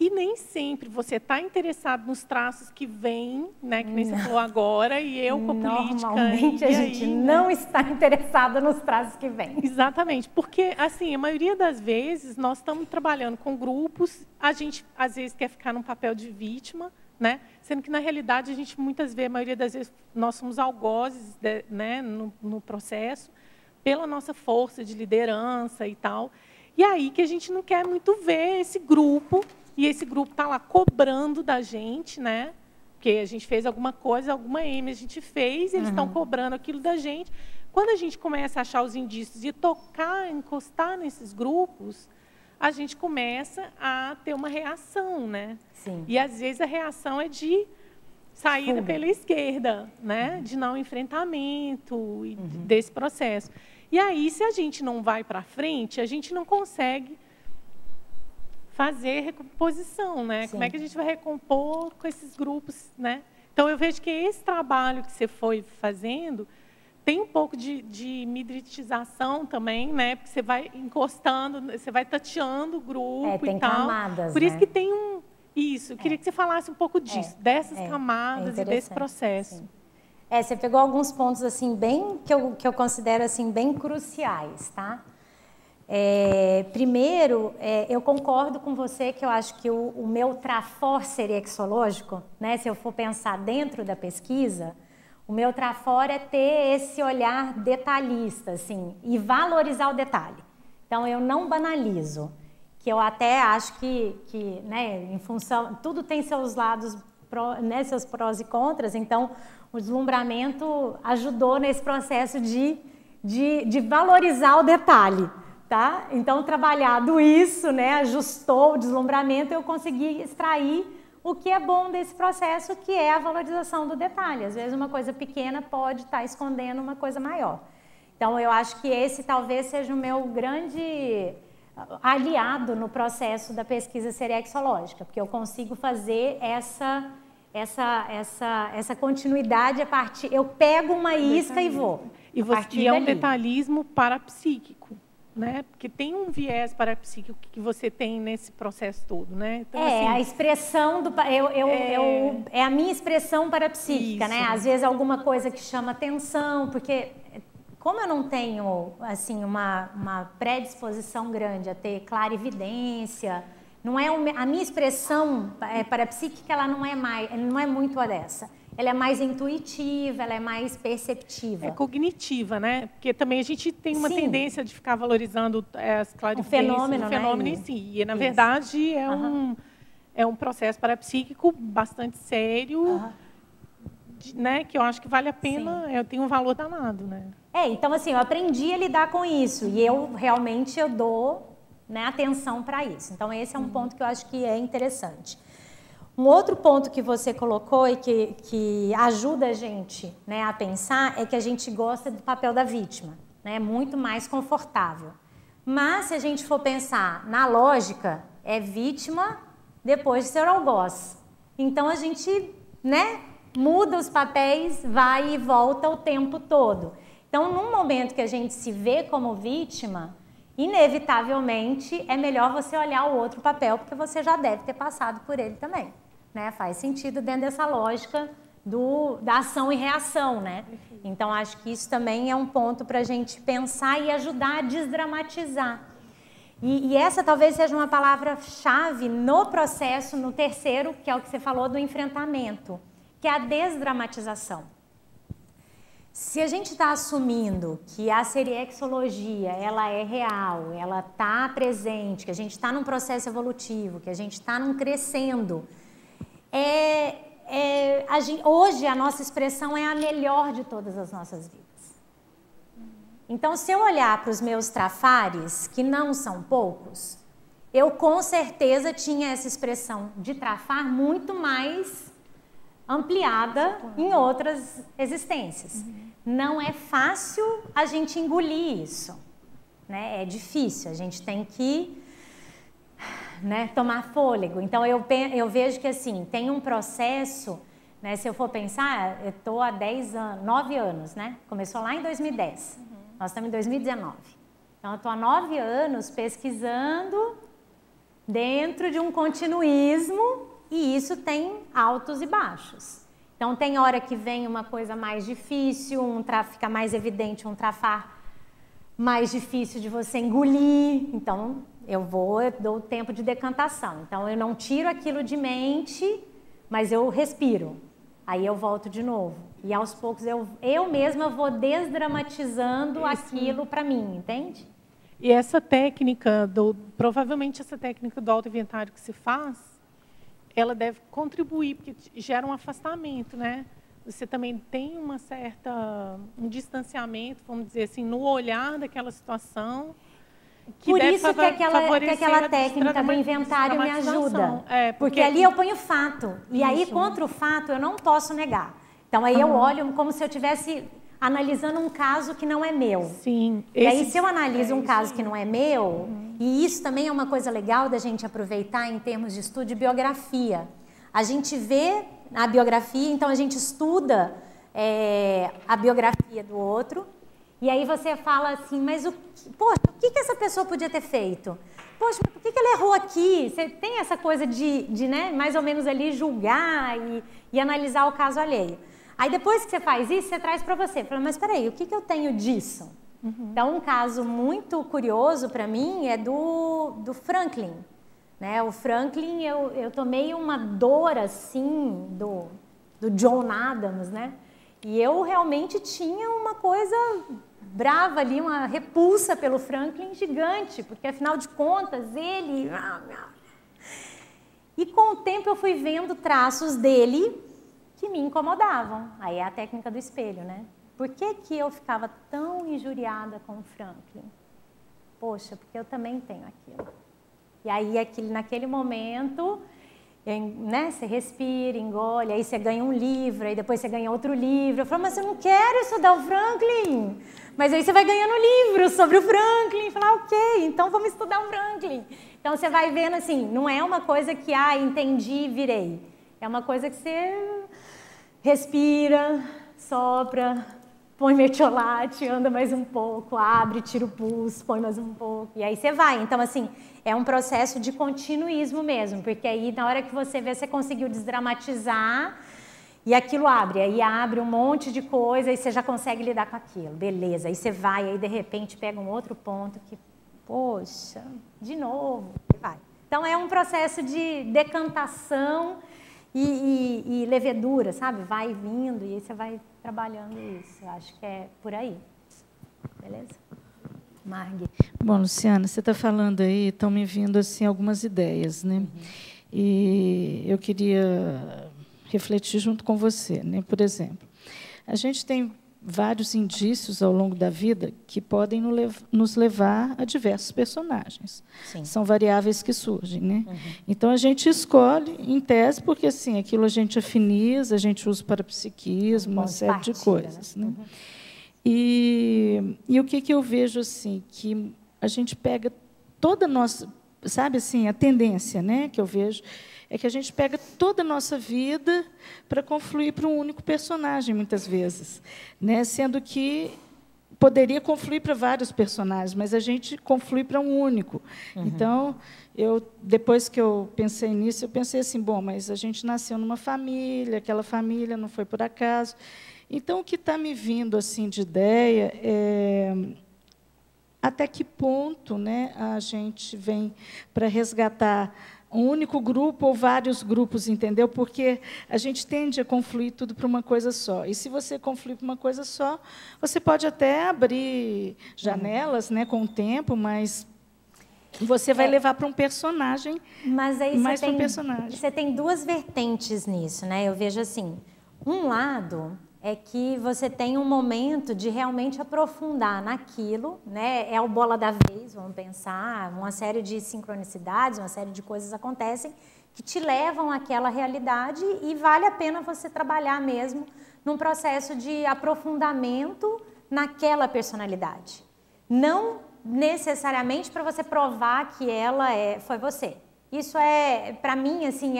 E nem sempre você está interessado nos traços que vêm, né, que nem você falou agora, e eu com a política. Normalmente a gente não está interessado nos traços que vêm. Exatamente, porque assim, a maioria das vezes nós estamos trabalhando com grupos, a gente às vezes quer ficar num papel de vítima, né? Sendo que na realidade a gente muitas vezes, a maioria das vezes, nós somos algozes, né, no processo, pela nossa força de liderança e tal. E aí que a gente não quer muito ver esse grupo. E esse grupo está lá cobrando da gente, né? Porque a gente fez alguma coisa, alguma M a gente fez, eles estão cobrando aquilo da gente. Quando a gente começa a achar os indícios e tocar, encostar nesses grupos, a gente começa a ter uma reação, né? Sim. E às vezes a reação é de saída pela esquerda, né? De não enfrentamento desse processo. E aí, se a gente não vai para frente, a gente não consegue fazer recomposição, né? Sim. Como é que a gente vai recompor com esses grupos, né? Então, eu vejo que esse trabalho que você foi fazendo tem um pouco de midritização também, né? Porque você vai encostando, você vai tateando o grupo tem e tal. Camadas, Por isso né? que tem um... Isso, eu queria que você falasse um pouco disso, dessas camadas e desse processo. Sim. Você pegou alguns pontos assim bem que eu considero assim bem cruciais, tá? Primeiro, eu concordo com você que eu acho que o meu trafor serexológico, né? Se eu for pensar dentro da pesquisa, o meu trafor é ter esse olhar detalhista, assim, e valorizar o detalhe. Então, eu não banalizo, que eu até acho que né, em função, tudo tem seus lados, né, seus prós e contras, então o deslumbramento ajudou nesse processo de valorizar o detalhe, tá? Então, trabalhado isso, né, ajustou o deslumbramento, eu consegui extrair o que é bom desse processo, que é a valorização do detalhe. Às vezes, uma coisa pequena pode estar escondendo uma coisa maior. Então, eu acho que esse talvez seja o meu grande aliado no processo da pesquisa serexológica, porque eu consigo fazer essa continuidade a partir... Eu pego uma isca e vou. E é um detalhismo parapsíquico, né? Porque tem um viés parapsíquico que você tem nesse processo todo, né? Então, assim, a expressão do... é a minha expressão parapsíquica, né? Às vezes alguma coisa que chama atenção, porque... Como eu não tenho, assim, uma predisposição grande a ter clarividência, não é a minha expressão parapsíquica, ela não é muito dessa. Ela é mais intuitiva, ela é mais perceptiva. É cognitiva, né? Porque também a gente tem uma tendência de ficar valorizando as clarividências, o fenômeno em si. E, na verdade, é um processo parapsíquico bastante sério, né? Que eu acho que vale a pena, tem um valor danado, né? Então, assim, eu aprendi a lidar com isso e eu realmente dou, né, atenção para isso. Então, esse é um ponto que eu acho que é interessante. Um outro ponto que você colocou e que ajuda a gente, né, a pensar é que a gente gosta do papel da vítima, né, é muito mais confortável. Mas, se a gente for pensar na lógica, é vítima depois de ser algoz. Então, a gente, né, muda os papéis, vai e volta o tempo todo. Então, num momento que a gente se vê como vítima, inevitavelmente é melhor você olhar o outro papel, porque você já deve ter passado por ele também, né? Faz sentido dentro dessa lógica da ação e reação, né? Então, acho que isso também é um ponto para a gente pensar e ajudar a desdramatizar. E essa talvez seja uma palavra-chave no processo, no terceiro, que é o que você falou do enfrentamento, que é a desdramatização. Se a gente está assumindo que a serexologia ela é real, ela está presente, que a gente está num processo evolutivo, que a gente está num crescendo, hoje a nossa expressão é a melhor de todas as nossas vidas. Então, se eu olhar para os meus trafares, que não são poucos, eu com certeza tinha essa expressão de trafar muito mais ampliada em outras existências. Não é fácil a gente engolir isso, né? É difícil, a gente tem que, né, tomar fôlego. Então, eu vejo que, assim, tem um processo, né, se eu for pensar, eu estou há 9 anos, né? Começou lá em 2010, nós estamos em 2019. Então, eu estou há 9 anos pesquisando dentro de um continuismo e isso tem altos e baixos. Então, tem hora que vem uma coisa mais difícil, fica mais evidente um trafar mais difícil de você engolir. Então, eu dou tempo de decantação. Então, eu não tiro aquilo de mente, mas eu respiro. Aí eu volto de novo. E aos poucos eu mesma vou desdramatizando aquilo para mim, entende? E essa técnica, provavelmente essa técnica do autoinventário que se faz, ela deve contribuir, porque gera um afastamento, né? Você também tem um distanciamento, vamos dizer assim, no olhar daquela situação. Por isso que aquela técnica do inventário me ajuda. Porque ali eu ponho fato. E aí, contra o fato, eu não posso negar. Então, aí eu olho como se eu tivesse analisando um caso que não é meu. Sim. E aí, se eu analiso um caso que não é meu, e isso também é uma coisa legal da gente aproveitar em termos de estudo de biografia. A gente vê a biografia, então a gente estuda a biografia do outro, e aí você fala assim, mas poxa, o que essa pessoa podia ter feito? Poxa, mas por que ela errou aqui? Você tem essa coisa de né, mais ou menos ali julgar e analisar o caso alheio. Aí depois que você faz isso, você traz para você. Fala, mas espera aí, o que eu tenho disso? Então, um caso muito curioso para mim é do Franklin. Né? O Franklin, eu tomei uma dor assim do John Adams, né? E eu realmente tinha uma coisa brava ali, uma repulsa pelo Franklin gigante, porque afinal de contas ele... E com o tempo eu fui vendo traços dele que me incomodavam. Aí é a técnica do espelho, né? Por que eu ficava tão injuriada com o Franklin? Poxa, porque eu também tenho aquilo. E aí, naquele momento, né, você respira, engole, aí você ganha um livro, aí depois você ganha outro livro. Eu falo, mas eu não quero estudar o Franklin. Mas aí você vai ganhando livros sobre o Franklin. E fala, ok, então vamos estudar o Franklin. Então você vai vendo assim, não é uma coisa que, entendi, virei. É uma coisa que você respira, sopra, põe mertiolate, anda mais um pouco, abre, tira o pulso, põe mais um pouco, e aí você vai. Então, assim, é um processo de continuismo mesmo, porque aí, na hora que você vê, você conseguiu desdramatizar e aquilo abre. Aí abre um monte de coisa e você já consegue lidar com aquilo. Beleza, aí você vai, aí de repente pega um outro ponto que, poxa, de novo, vai. Então, é um processo de decantação e levedura, sabe? Vai vindo e aí você vai trabalhando isso. Eu acho que é por aí. Beleza? Margui. Bom, Luciana, você está falando aí, estão me vindo assim algumas ideias, né? E eu queria refletir junto com você, né? Por exemplo, a gente tem vários indícios ao longo da vida que podem nos levar a diversos personagens. Sim. São variáveis que surgem, né? Então a gente escolhe em tese porque assim aquilo a gente afiniza, a gente usa para psiquismo, uma série de coisas, né? E o que eu vejo assim que a gente pega toda a nossa, sabe assim, a tendência, né, que eu vejo é que a gente pega toda a nossa vida para confluir para um único personagem, muitas vezes, né? Sendo que poderia confluir para vários personagens, mas a gente conflui para um único. Então, depois que eu pensei nisso, eu pensei assim, bom, mas a gente nasceu numa família, aquela família não foi por acaso. Então, o que está me vindo assim de ideia é até que ponto, né, a gente vem para resgatar um único grupo ou vários grupos, entendeu? Porque a gente tende a confluir tudo para uma coisa só. E se você confluir para uma coisa só, você pode até abrir janelas, né, com o tempo, mas você vai levar para um personagem, mas aí mais para um personagem. Você tem duas vertentes nisso, né? Eu vejo assim, um lado é que você tem um momento de realmente aprofundar naquilo, né? É o bola da vez, vamos pensar, uma série de sincronicidades, uma série de coisas acontecem que te levam àquela realidade e vale a pena você trabalhar mesmo num processo de aprofundamento naquela personalidade. Não necessariamente para você provar que ela foi você. Isso para mim, assim,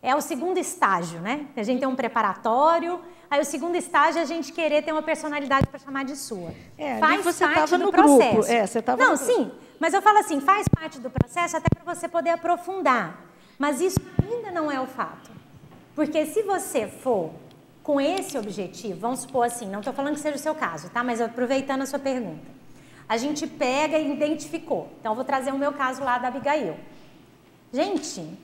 é o segundo estágio, né? A gente tem um preparatório, aí o segundo estágio é a gente querer ter uma personalidade para chamar de sua. Faz você parte do processo. Grupo. Você estava no grupo. Sim, mas eu falo assim, faz parte do processo até para você poder aprofundar. Mas isso ainda não é o fato. Porque se você for com esse objetivo, vamos supor assim, não estou falando que seja o seu caso, tá? Mas aproveitando a sua pergunta. A gente pega e identificou. Então, eu vou trazer o meu caso lá da Abigail. Gente,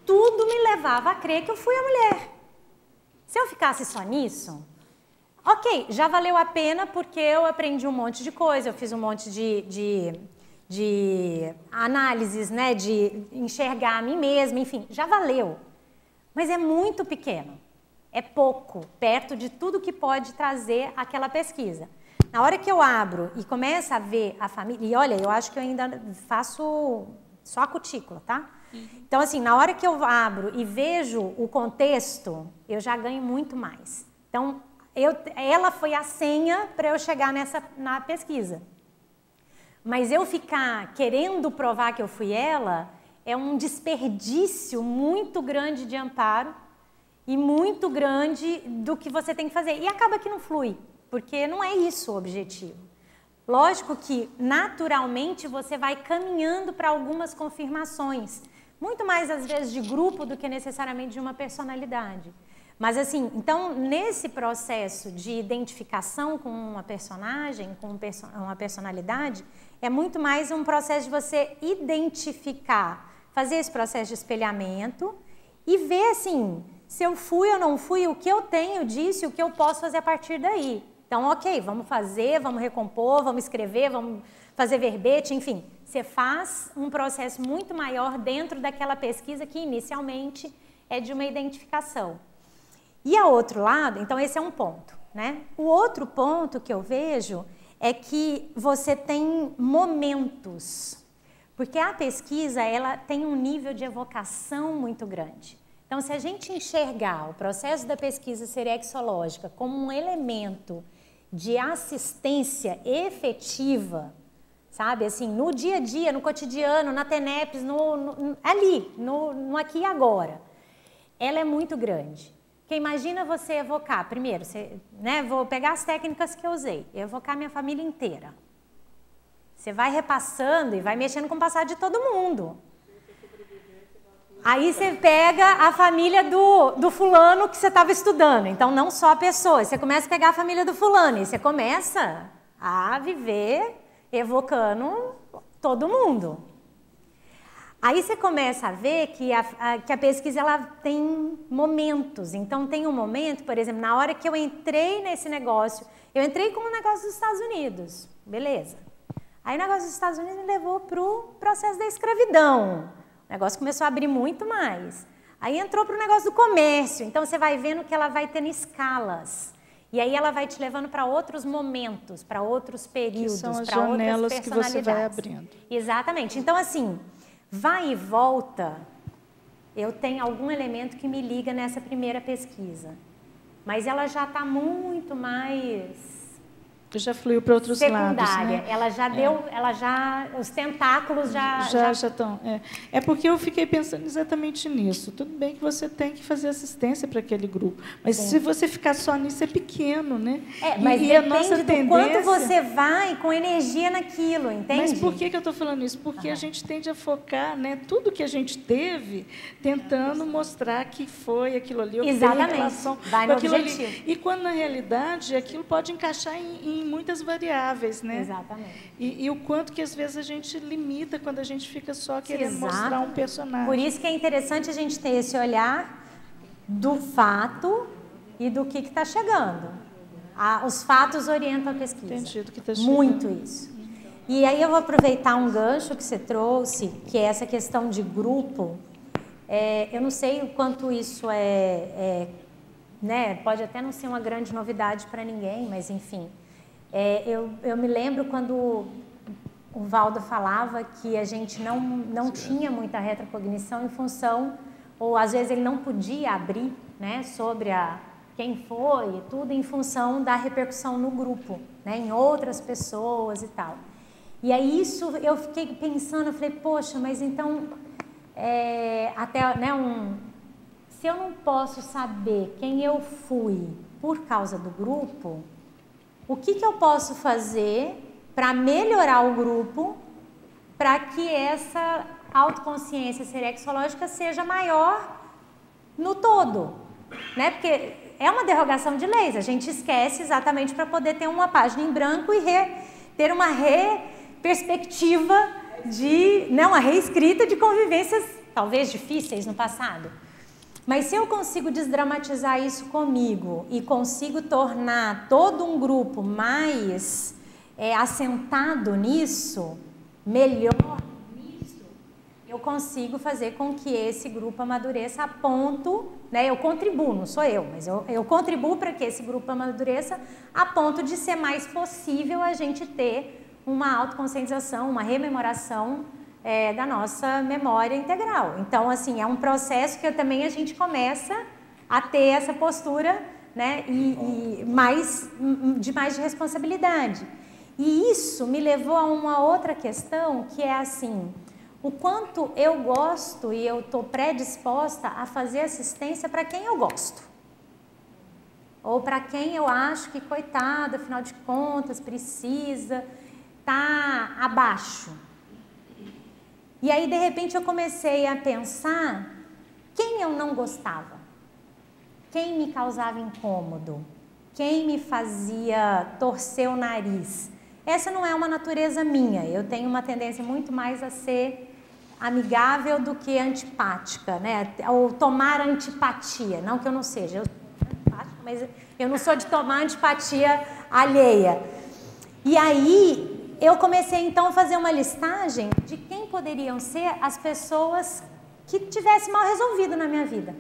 tudo me levava a crer que eu fui a mulher. Se eu ficasse só nisso, ok, já valeu a pena porque eu aprendi um monte de coisa, eu fiz um monte de análises, né, de enxergar a mim mesma, enfim, já valeu. Mas é muito pequeno, é pouco, perto de tudo que pode trazer aquela pesquisa. Na hora que eu abro e começo a ver a família, e olha, eu acho que eu ainda faço só a cutícula, tá? Então, assim, na hora que eu abro e vejo o contexto, eu já ganho muito mais. Então, ela foi a senha para eu chegar na pesquisa. Mas eu ficar querendo provar que eu fui ela é um desperdício muito grande de amparo e muito grande do que você tem que fazer. E acaba que não flui, porque não é isso o objetivo. Lógico que, naturalmente, você vai caminhando para algumas confirmações. Muito mais, às vezes, de grupo do que necessariamente de uma personalidade. Mas, assim, então, nesse processo de identificação com uma personagem, com uma personalidade, é muito mais um processo de você identificar, fazer esse processo de espelhamento e ver, assim, se eu fui ou não fui, o que eu tenho disso e o que eu posso fazer a partir daí. Então, ok, vamos fazer, vamos recompor, vamos escrever, vamos fazer verbete, enfim. Você faz um processo muito maior dentro daquela pesquisa que, inicialmente, é de uma identificação. E a outro lado, então esse é um ponto, né? O outro ponto que eu vejo é que você tem momentos, porque a pesquisa ela tem um nível de evocação muito grande. Então, se a gente enxergar o processo da pesquisa serexológica como um elemento de assistência efetiva, sabe, assim, no dia a dia, no cotidiano, na TENEPS, ali, no aqui e agora, ela é muito grande. Porque imagina você evocar, primeiro, vou pegar as técnicas que eu usei, evocar minha família inteira. Você vai repassando e vai mexendo com o passado de todo mundo. Aí você pega a família do fulano que você estava estudando, então não só a pessoa, você começa a pegar a família do fulano e você começa a viver evocando todo mundo. Aí você começa a ver que a pesquisa ela tem momentos. Então, tem um momento, por exemplo, na hora que eu entrei nesse negócio, eu entrei com o negócio dos Estados Unidos, beleza. Aí o negócio dos Estados Unidos me levou para o processo da escravidão. O negócio começou a abrir muito mais. Aí entrou para o negócio do comércio. Então, você vai vendo que ela vai tendo escalas. E aí ela vai te levando para outros momentos, para outros períodos, para outras personalidades. Que você vai abrindo. Exatamente. Então, assim, vai e volta, eu tenho algum elemento que me liga nessa primeira pesquisa. Mas ela já está muito mais... Já fluiu para outros lados, né? Ela já deu, os tentáculos já estão. É porque eu fiquei pensando exatamente nisso. Tudo bem que você tem que fazer assistência para aquele grupo, mas se você ficar só nisso é pequeno, né? Mas depende a nossa tendência... do quanto você vai com energia naquilo, entende? Mas por que eu estou falando isso? Porque a gente tende a focar, né? Tudo que a gente teve, tentando mostrar que foi aquilo ali. Exatamente. Vai no objetivo. Ali. E quando na realidade aquilo pode encaixar em muitas variáveis, né? Exatamente. E o quanto que às vezes a gente limita quando a gente fica só querendo mostrar um personagem. Por isso que é interessante a gente ter esse olhar do fato e do que está chegando. Os fatos orientam a pesquisa. Entendi, do que está chegando. Muito isso. E aí eu vou aproveitar um gancho que você trouxe, que é essa questão de grupo. Eu não sei o quanto isso né? Pode até não ser uma grande novidade para ninguém, mas enfim. Eu me lembro quando o Valdo falava que a gente não tinha muita retrocognição em função, ou às vezes ele não podia abrir, né, sobre quem foi e tudo em função da repercussão no grupo, né, em outras pessoas e tal. E aí isso eu fiquei pensando, eu falei, poxa, mas então, até, né, se eu não posso saber quem eu fui por causa do grupo, o que eu posso fazer para melhorar o grupo, para que essa autoconsciência serexológica seja maior no todo, né? Porque é uma derrogação de leis, a gente esquece exatamente para poder ter uma página em branco e ter uma perspectiva de, né, uma reescrita de convivências talvez difíceis no passado. Mas se eu consigo desdramatizar isso comigo e consigo tornar todo um grupo mais assentado nisso, melhor nisso, eu consigo fazer com que esse grupo amadureça a ponto, né, eu contribuo, não sou eu, mas eu contribuo para que esse grupo amadureça a ponto de ser mais possível a gente ter uma autoconscientização, uma rememoração da nossa memória integral. Então, assim, é um processo que também a gente começa a ter essa postura né? E mais de responsabilidade. E isso me levou a uma outra questão, que é assim, o quanto eu gosto e eu estou predisposta a fazer assistência para quem eu gosto. Ou para quem eu acho que, coitado, afinal de contas, precisa, tá abaixo. E aí, de repente, eu comecei a pensar quem eu não gostava, quem me causava incômodo, quem me fazia torcer o nariz. Essa não é uma natureza minha, eu tenho uma tendência muito mais a ser amigável do que antipática, né? Ou tomar antipatia, não que eu não seja, eu sou antipática, mas eu não sou de tomar antipatia alheia. E aí eu comecei então a fazer uma listagem de quem poderiam ser as pessoas que tivessem mal resolvido na minha vida.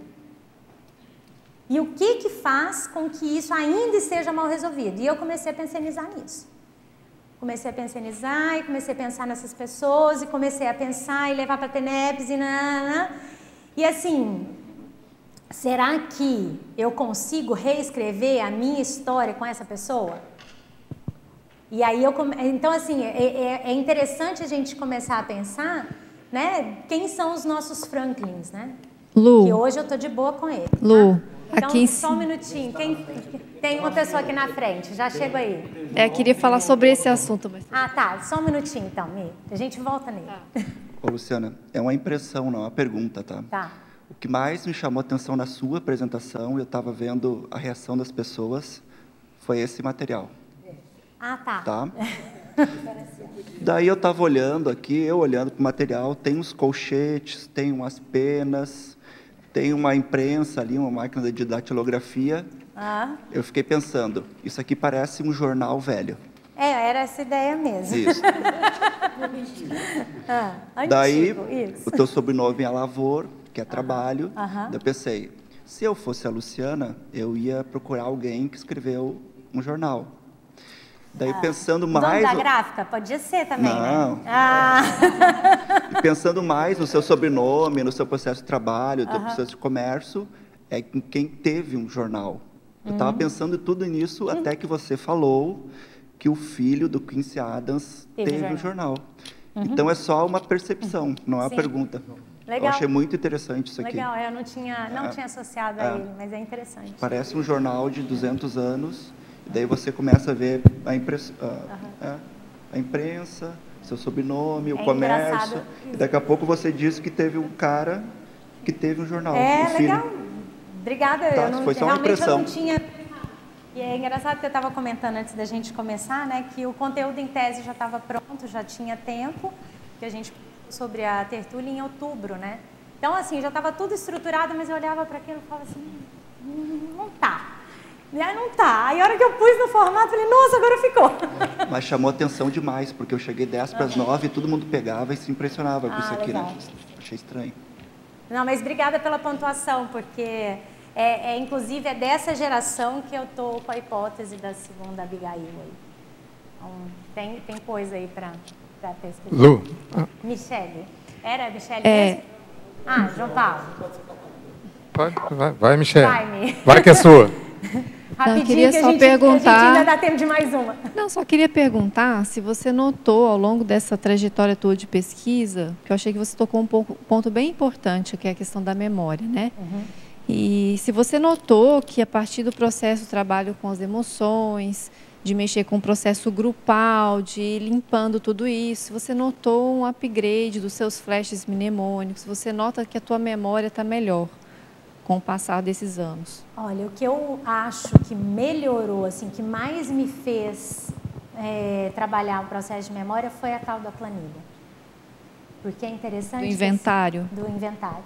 E o que faz com que isso ainda esteja mal resolvido? E eu comecei a pensionizar nisso. Comecei a pensionizar e comecei a pensar nessas pessoas e comecei a pensar e levar para a TENEPS e nanana. E assim, será que eu consigo reescrever a minha história com essa pessoa? E aí então assim, é interessante a gente começar a pensar, né, quem são os nossos Franklins, né? Lu. Que hoje eu tô de boa com ele. Lu, tá? Então, aqui só um minutinho. Tem uma pessoa aqui na frente, já chego aí. Queria falar sobre esse assunto. Mas... Ah, tá. Só um minutinho, então, Mi. A gente volta nele. Tá. Ô, Luciana, é uma impressão, não é uma pergunta, tá? Tá. O que mais me chamou a atenção na sua apresentação, eu estava vendo a reação das pessoas, foi esse material. Ah, tá. Tá? Daí eu estava olhando aqui, eu olhando para o material, tem uns colchetes, tem umas penas, tem uma imprensa ali, uma máquina de datilografia. Ah. Eu fiquei pensando, isso aqui parece um jornal velho. Era essa ideia mesmo. Isso. Antigo, daí, isso. o teu sobrenome é Lavor, que é trabalho. Aham. Eu pensei, se eu fosse a Luciana, eu ia procurar alguém que escreveu um jornal. Daí, pensando mais... Dono da gráfica? Podia ser também, não. né? Ah. E pensando mais no seu sobrenome, no seu processo de trabalho, no seu processo de comércio, é quem teve um jornal. Eu estava pensando tudo nisso até que você falou que o filho do Quincy Adams teve um jornal. Então, é só uma percepção, não é uma pergunta. Legal. Eu achei muito interessante isso aqui. Legal, eu não tinha associado a ele, mas é interessante. Parece um jornal de 200 anos, e daí você começa a ver a imprensa, seu sobrenome, o comércio, e daqui a pouco você diz que teve um cara que teve um jornal. Legal. Obrigada, tá, foi só uma impressão. Eu não tinha... E é engraçado que eu estava comentando antes da gente começar, né, que o conteúdo em tese já estava pronto, já tinha tempo, que a gente sobre a tertúlia em outubro, né? Então, assim, já estava tudo estruturado, mas eu olhava para aquilo e falava assim, não tá. Não tá. Aí, a hora que eu pus no formato, eu falei, nossa, agora ficou. Mas chamou atenção demais, porque eu cheguei 10 para as 9 e todo mundo pegava e se impressionava com isso aqui, legal. né? Achei estranho. Não, mas obrigada pela pontuação, porque inclusive é dessa geração que eu tô com a hipótese da segunda Abigail aí. Então, tem coisa aí para pesquisar. Lu. Michele. Era a Michele mesmo? Ah, João Paulo. Vai, Michele. Vai que é sua. Rapidinho, eu queria só perguntar. A gente ainda dá tempo de mais uma. Não, só queria perguntar se você notou ao longo dessa trajetória toda de pesquisa, que eu achei que você tocou um ponto bem importante, que é a questão da memória, né? E se você notou que a partir do processo do trabalho com as emoções, de mexer com o processo grupal, de ir limpando tudo isso, você notou um upgrade dos seus flashes mnemônicos, você nota que a tua memória está melhor com o passar desses anos? Olha, o que eu acho que melhorou, assim, que mais me fez trabalhar o processo de memória foi a tal da planilha. Porque é interessante... Do inventário. Do inventário.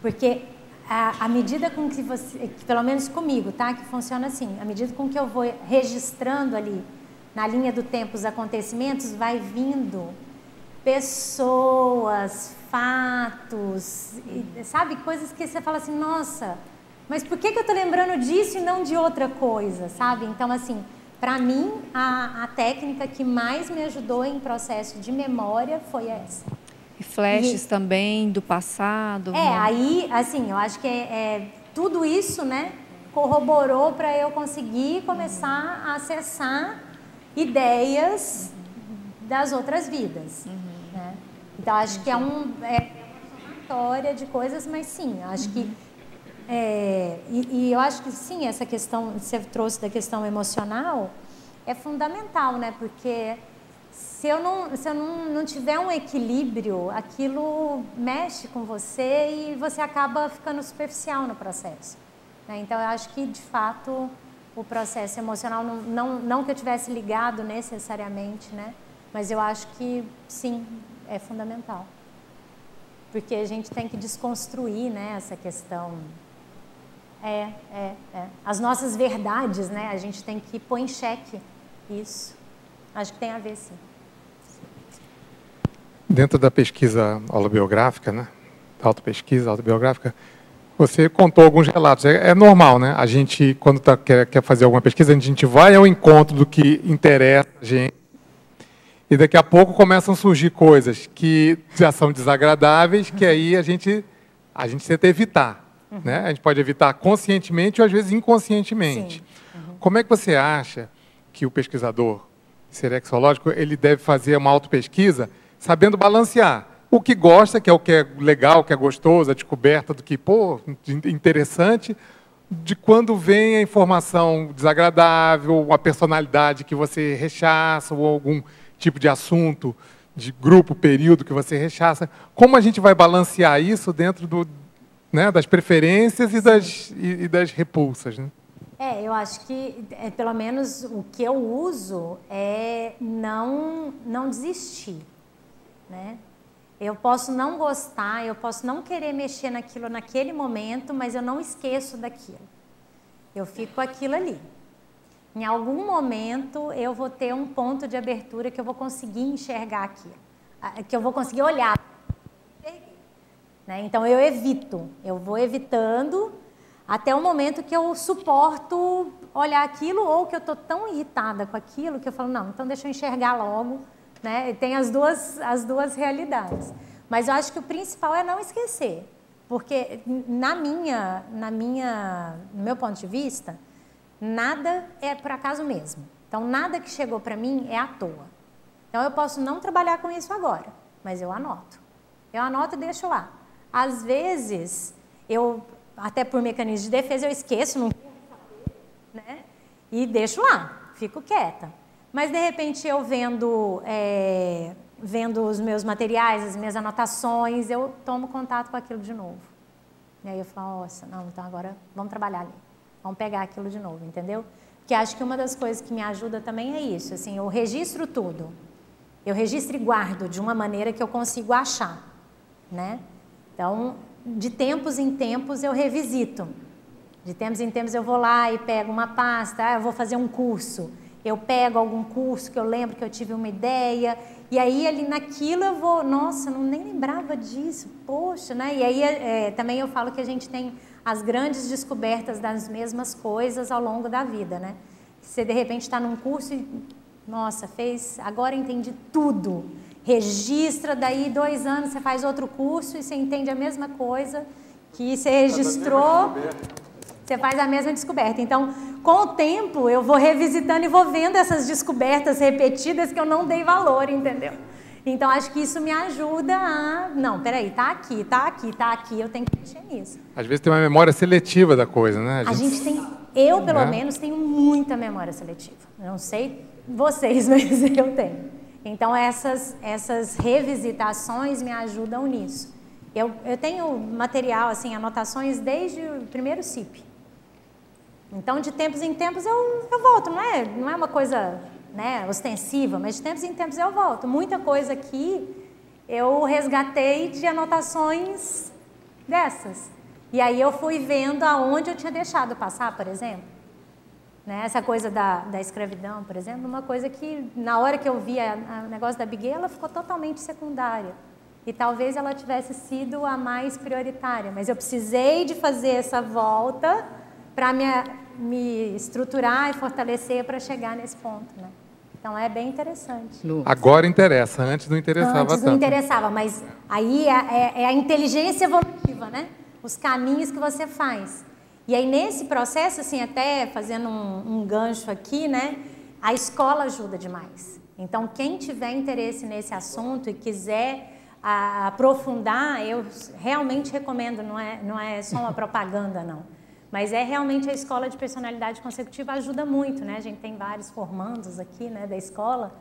Porque à medida com que você, pelo menos comigo, tá? Que funciona assim, à medida com que eu vou registrando ali, na linha do tempo, os acontecimentos, vai vindo pessoas, fatos, sabe? Coisas que você fala assim, nossa, mas por que eu estou lembrando disso e não de outra coisa, sabe? Então, assim, para mim, a técnica que mais me ajudou em processo de memória foi essa. E flashes também do passado? Aí, assim, eu acho que tudo isso, né? corroborou para eu conseguir começar a acessar ideias das outras vidas. Né? Então, acho que é uma somatória de coisas, mas sim, acho que... E eu acho que sim, essa questão que você trouxe da questão emocional é fundamental, né? Porque se eu não tiver um equilíbrio, aquilo mexe com você e você acaba ficando superficial no processo. Né? Então, eu acho que, de fato, o processo emocional, não que eu tivesse ligado necessariamente, né? Mas eu acho que, sim, é fundamental. Porque a gente tem que desconstruir, né, essa questão. As nossas verdades, né? A gente tem que pôr em xeque isso. Acho que tem a ver, sim. Dentro da pesquisa holobiográfica, né? Autopesquisa, autobiográfica, você contou alguns relatos. É normal, né? A gente, quando quer fazer alguma pesquisa, a gente vai ao encontro do que interessa a gente. E daqui a pouco começam a surgir coisas que já são desagradáveis, que aí a gente tenta evitar. Né? A gente pode evitar conscientemente ou, às vezes, inconscientemente. Como é que você acha que o pesquisador serexológico ele deve fazer uma autopesquisa sabendo balancear o que gosta, que é o que é legal, o que é gostoso, a descoberta do que, interessante, de quando vem a informação desagradável, a personalidade que você rechaça, ou algum tipo de assunto, de grupo, período que você rechaça. Como a gente vai balancear isso dentro das preferências e das repulsas? Né? Eu acho que, pelo menos, o que eu uso é não desistir. Né? Eu posso não gostar, eu posso não querer mexer naquilo naquele momento, mas eu não esqueço daquilo. Eu fico com aquilo ali. Em algum momento, eu vou ter um ponto de abertura que eu vou conseguir enxergar aquilo, que eu vou conseguir olhar. Né? Então, eu vou evitando até o momento que eu suporto olhar aquilo ou que eu estou tão irritada com aquilo que eu falo, não, então deixa eu enxergar logo. Né? Tem as duas realidades. Mas eu acho que o principal é não esquecer. Porque, no meu ponto de vista, nada é por acaso mesmo. Então, nada que chegou para mim é à toa. Então, eu posso não trabalhar com isso agora, mas eu anoto. Eu anoto e deixo lá. Às vezes, até por mecanismo de defesa, eu esqueço, não quero saber, né? E deixo lá, fico quieta. Mas, de repente, eu vendo os meus materiais, as minhas anotações, eu tomo contato com aquilo de novo. E aí eu falo, nossa, não, então agora vamos trabalhar ali. Vamos pegar aquilo de novo, entendeu? Porque acho que uma das coisas que me ajuda também é isso, assim, eu registro tudo. Eu registro e guardo de uma maneira que eu consigo achar, né? Então, de tempos em tempos eu revisito. De tempos em tempos eu vou lá e pego uma pasta, eu vou fazer um curso. Eu pego algum curso que eu lembro que eu tive uma ideia, e aí ali naquilo eu vou, nossa, nem lembrava disso, poxa, né? E aí também eu falo que a gente tem as grandes descobertas das mesmas coisas ao longo da vida, né? Você de repente está num curso e, nossa, agora entendi tudo. Registra, daí 2 anos você faz outro curso e você entende a mesma coisa que você registrou. Você faz a mesma descoberta. Então, com o tempo, eu vou revisitando e vou vendo essas descobertas repetidas que eu não dei valor, entendeu? Então, acho que isso me ajuda a... Não, peraí, tá aqui, eu tenho que mexer nisso. Às vezes tem uma memória seletiva da coisa, né? A gente tem... Eu, pelo menos, tenho muita memória seletiva. Não sei vocês, mas eu tenho. Então, essas revisitações me ajudam nisso. Eu tenho material, assim, anotações desde o primeiro CIP. Então, de tempos em tempos eu volto, não é uma coisa, né, ostensiva, mas de tempos em tempos eu volto. Muita coisa aqui eu resgatei de anotações dessas. E aí eu fui vendo aonde eu tinha deixado passar, por exemplo. Né, essa coisa da escravidão, por exemplo, uma coisa que na hora que eu vi o negócio da Biguê, ela ficou totalmente secundária. E talvez ela tivesse sido a mais prioritária, mas eu precisei de fazer essa volta para me estruturar e fortalecer para chegar nesse ponto, né? Então é bem interessante. Agora interessa, antes não interessava tanto. Antes não interessava, mas aí é a inteligência evolutiva, né? Os caminhos que você faz. E aí, nesse processo, assim, até fazendo um gancho aqui, né, a escola ajuda demais. Então, quem tiver interesse nesse assunto e quiser aprofundar, eu realmente recomendo, não é só uma propaganda, não. Mas realmente a escola de personalidade consecutiva ajuda muito, né? A gente tem vários formandos aqui, né, da escola,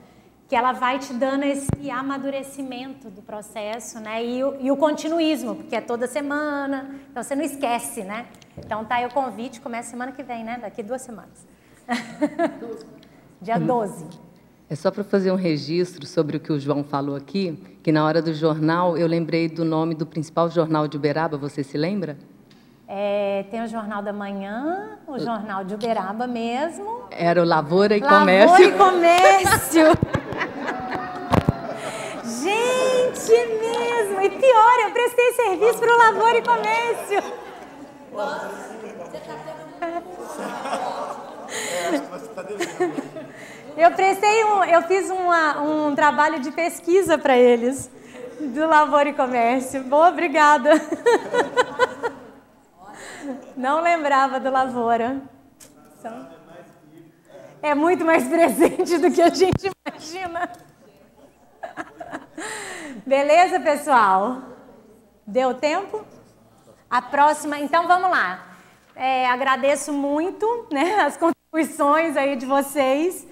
que ela vai te dando esse amadurecimento do processo, né? E o continuismo, porque é toda semana, então você não esquece, né? Então tá aí o convite, começa semana que vem, né? Daqui 2 semanas. Dia 12. É só para fazer um registro sobre o que o João falou aqui, que na hora do jornal eu lembrei do nome do principal jornal de Uberaba, você se lembra? Tem o Jornal da Manhã, o Jornal de Uberaba mesmo. Era o Lavoura e Comércio. Lavoura e Comércio. Gente, mesmo. E pior, eu prestei serviço para o Lavoura e Comércio. Eu fiz um trabalho de pesquisa para eles, do Lavoura e Comércio. Boa, obrigada. Não lembrava do Lavoura. É muito mais presente do que a gente imagina. Beleza, pessoal? Deu tempo? A próxima, então vamos lá. Agradeço muito, né, as contribuições aí de vocês.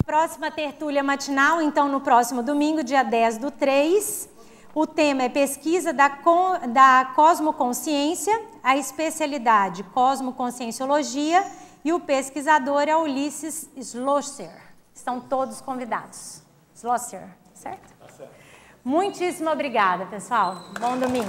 Próxima tertúlia matinal, então, no próximo domingo, dia 10/3. O tema é pesquisa da cosmoconsciência, a especialidade cosmoconscienciologia, e o pesquisador é Ulisses Schlosser. Estão todos convidados. Schlosser, certo? Tá certo. Muitíssimo obrigada, pessoal. Bom domingo.